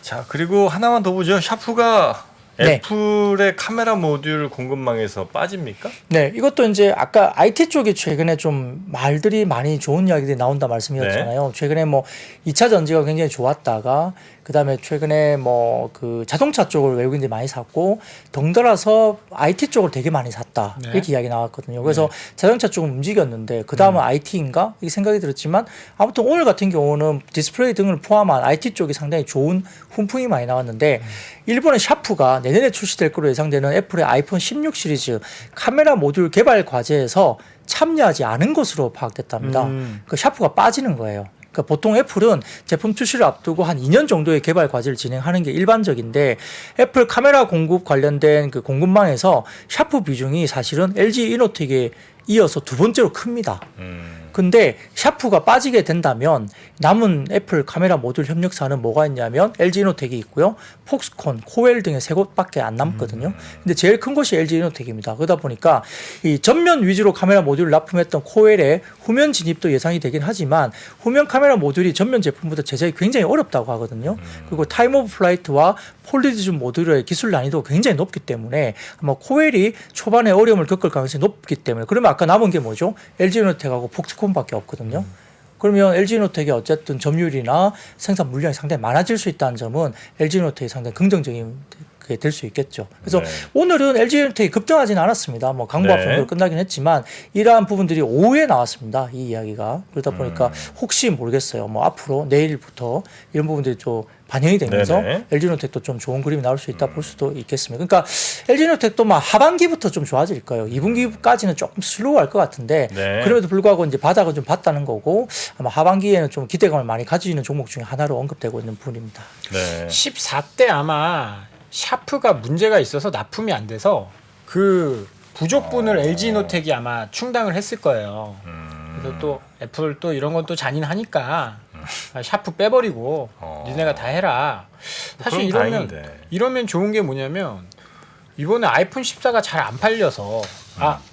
자, 그리고 하나만 더 보죠. 샤프가 네. 애플의 카메라 모듈 공급망에서 빠집니까? 네, 이것도 이제 아까 IT 쪽이 최근에 좀 말들이 많이 좋은 이야기들이 나온다 말씀이었잖아요. 최근에 뭐 2차 전지가 굉장히 좋았다가 그다음에 최근에 뭐 그 자동차 쪽을 외국인들이 많이 샀고 덩달아서 IT 쪽을 되게 많이 샀다. 네. 이렇게 이야기 나왔거든요. 그래서 자동차 쪽은 움직였는데 그다음은 IT인가? 이게 생각이 들었지만 아무튼 오늘 같은 경우는 디스플레이 등을 포함한 IT 쪽이 상당히 좋은 훈풍이 많이 나왔는데 일본의 샤프가 내년에 출시될 것으로 예상되는 애플의 아이폰 16 시리즈 카메라 모듈 개발 과제에서 참여하지 않은 것으로 파악됐답니다. 그 샤프가 빠지는 거예요. 그러니까 보통 애플은 제품 출시를 앞두고 한 2년 정도의 개발 과제를 진행하는 게 일반적인데 애플 카메라 공급 관련된 그 공급망에서 샤프 비중이 사실은 LG 이노텍에 이어서 두 번째로 큽니다. 근데 샤프가 빠지게 된다면 남은 애플 카메라 모듈 협력사는 뭐가 있냐면 LG 이노텍이 있고요. 폭스콘, 코웰 등의 세 곳밖에 안 남거든요. 근데 제일 큰 곳이 LG 이노텍입니다. 그러다 보니까 이 전면 위주로 카메라 모듈을 납품했던 코웰의 후면 진입도 예상이 되긴 하지만 후면 카메라 모듈이 전면 제품보다 제작이 굉장히 어렵다고 하거든요. 그리고 타임 오브 플라이트와 폴리드 줌 모듈의 기술 난이도가 굉장히 높기 때문에 아마 코웰이 초반에 어려움을 겪을 가능성이 높기 때문에 그러면 아까 남은 게 뭐죠? LG 이노텍하고 폭스콘밖에 없거든요. 그러면 LG 이노텍이 어쨌든 점유율이나 생산 물량이 상당히 많아질 수 있다는 점은 LG 이노텍이 상당히 긍정적인 게 될 수 있겠죠. 그래서 네. 오늘은 LG 이노텍이 급등하지는 않았습니다. 뭐 강보합 네. 정도로 끝나긴 했지만 이러한 부분들이 오후에 나왔습니다. 이 이야기가. 그러다 보니까 혹시 모르겠어요. 뭐 앞으로 내일부터 이런 부분들이 좀 반영이 되면서 네네. LG노텍도 좀 좋은 그림이 나올 수 있다 볼 수도 있겠습니다. 그러니까 LG노텍도 막 하반기부터 좀 좋아질 거예요. 2분기까지는 조금 슬로우할 것 같은데 네. 그럼에도 불구하고 이제 바닥을 좀 봤다는 거고 아마 하반기에는 좀 기대감을 많이 가지는 종목 중에 하나로 언급되고 있는 부분입니다. 네. 14대 아마 샤프가 문제가 있어서 납품이 안 돼서 그 부족분을 LG노텍이 아마 충당을 했을 거예요. 그래서 또 애플 또 이런 건 또 잔인하니까 샤프 빼버리고 니네가 다 해라. 사실 그럼 이러면 다행인데. 이러면 좋은 게 뭐냐면 이번에 아이폰 14가 잘 안 팔려서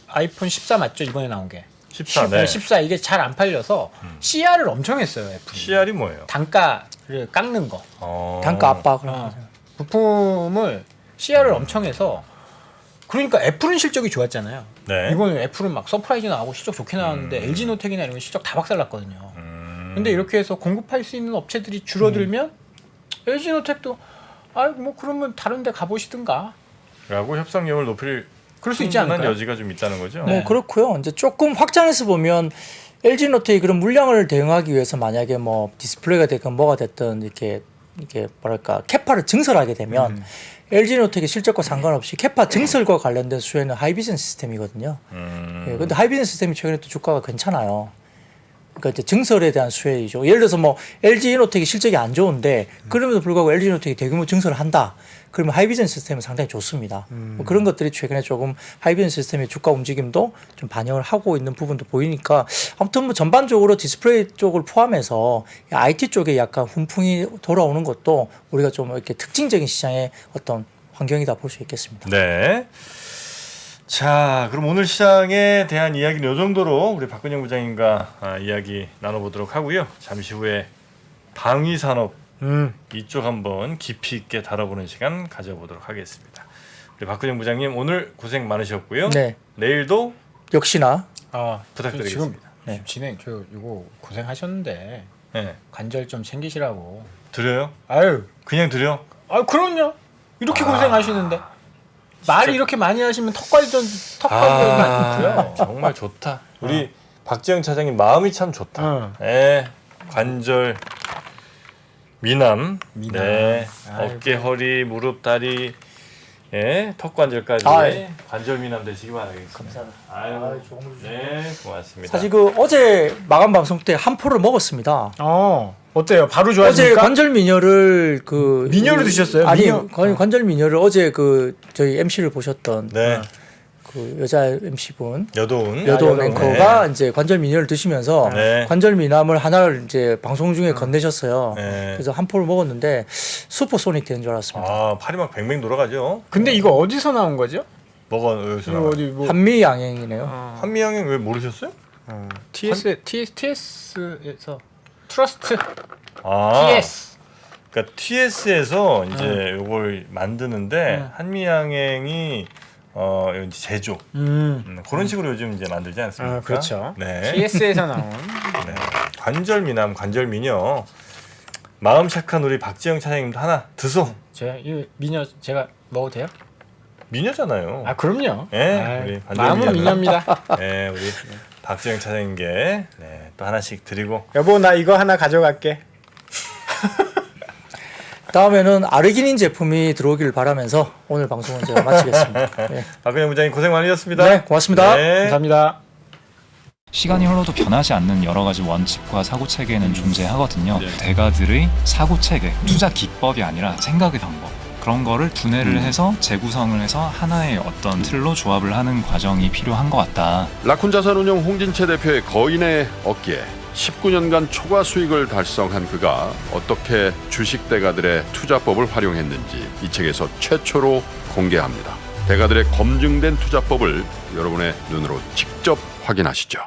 아이폰 14 맞죠? 이번에 나온 게 14, 네. 14 이게 잘 안 팔려서 CR을 엄청 했어요. 애플이. CR이 뭐예요? 단가를 깎는 거. 단가 압박을 어. 하죠. 부품을 CR을 엄청 해서 그러니까 애플은 실적이 좋았잖아요. 네. 이번에 애플은 막 서프라이즈 나오고 실적 좋게 나왔는데 LG노텍이나 이런 건 실적 다 박살났거든요. 근데 이렇게 해서 공급할 수 있는 업체들이 줄어들면 LG노텍도 뭐 그러면 다른 데 가보시든가. 라고 협상력을 높일 그럴 수 있지 충분한 않을까요? 여지가 좀 있다는 거죠. 뭐 그렇고요. 이제 조금 확장해서 보면 LG노텍이 그런 물량을 대응하기 위해서 만약에 뭐 디스플레이가 됐건 뭐가 됐든 이렇게 뭐랄까 캐파를 증설하게 되면 LG노텍의 실적과 상관없이 캐파 증설과 관련된 수혜는 하이비전스 시스템이거든요. 예, 근데 하이비전스 시스템이 최근에 또 주가가 괜찮아요. 그러니까 이제 증설에 대한 수혜이죠. 예를 들어서 뭐 LG 이노텍이 실적이 안 좋은데 그럼에도 불구하고 LG 이노텍이 대규모 증설을 한다. 그러면 하이비전 시스템은 상당히 좋습니다. 뭐 그런 것들이 최근에 조금 하이비전 시스템의 주가 움직임도 좀 반영을 하고 있는 부분도 보이니까 아무튼 뭐 전반적으로 디스플레이 쪽을 포함해서 IT 쪽에 약간 훈풍이 돌아오는 것도 우리가 좀 이렇게 특징적인 시장의 어떤 환경이다 볼 수 있겠습니다. 네. 자, 그럼 오늘 시장에 대한 이야기는 이 정도로 우리 박근영 부장님과 이야기 나눠보도록 하고요. 잠시 후에 방위산업 이쪽 한번 깊이 있게 다뤄보는 시간 가져보도록 하겠습니다. 우리 박근영 부장님 오늘 고생 많으셨고요. 네. 내일도 역시나 부탁드리겠습니다. 지금 진행 이거 고생하셨는데 네. 관절 좀 챙기시라고. 드려요? 아유, 그냥 드려? 그럼요. 이렇게 고생하시는데 말을 이렇게 많이 하시면 턱관절 많이 돼요. 정말 좋다. 우리 박지영 차장님 마음이 참 좋다. 네. 관절 미남. 네. 아이고. 어깨, 허리, 무릎, 다리, 예, 턱관절까지 예. 관절 미남 되시기 바라겠습니다. 감사합니다. 아유, 네, 고맙습니다. 사실 그 어제 마감 방송 때 한 포를 먹었습니다. 어때요? 바로 어제 좋아지니까? 관절 미녀를 미녀를 드셨어요? 아니 미녀? 관절 미녀를 어제 저희 MC를 보셨던 네, 그 여자 MC분 여도운. 여도운 여도운. 앵커가 이제 관절 미녀를 드시면서 네. 관절 미남을 하나를 이제 방송 중에 건네셨어요. 네. 그래서 한 포를 먹었는데 슈퍼소닉 되는 줄 알았습니다. 아, 팔이 막 뱅뱅 돌아가죠. 근데 이거 어디서 나온 거죠? 뭐가 어디서 이거 나와요? 어디 뭐 한미 양행이네요. 한미양행 왜 모르셨어요? TS에서 트러스트 아, TS. 그러니까 TS에서 이제 요걸 만드는데 한미양행이 이제 제조 그런 식으로 요즘 이제 만들지 않습니까? 그렇죠. 네. TS에서 나온. 네. 관절 미남, 관절 미녀. 마음 착한 우리 박지영 차장님도 하나 드소. 제가 이 미녀 제가 먹어도 돼요? 미녀잖아요. 그럼요. 네, 우리 관절 마음은 미녀. 미녀입니다. 네, 우리 박지영 차장님께 네, 또 하나씩 드리고. 여보 나 이거 하나 가져갈게. 다음에는 아르기닌 제품이 들어오길 바라면서 오늘 방송은 제가 마치겠습니다. 네, 박근영 부장님 고생 많으셨습니다. 네, 고맙습니다. 네. 감사합니다. 시간이 흘러도 변하지 않는 여러 가지 원칙과 사고 체계는 존재하거든요. 대가들의 사고 체계, 투자 기법이 아니라 생각의 방법. 그런 거를 분해를 해서 재구성을 해서 하나의 어떤 틀로 조합을 하는 과정이 필요한 것 같다. 라쿤 자산운용 홍진채 대표의 거인의 어깨에 19년간 초과 수익을 달성한 그가 어떻게 주식 대가들의 투자법을 활용했는지 이 책에서 최초로 공개합니다. 대가들의 검증된 투자법을 여러분의 눈으로 직접 확인하시죠.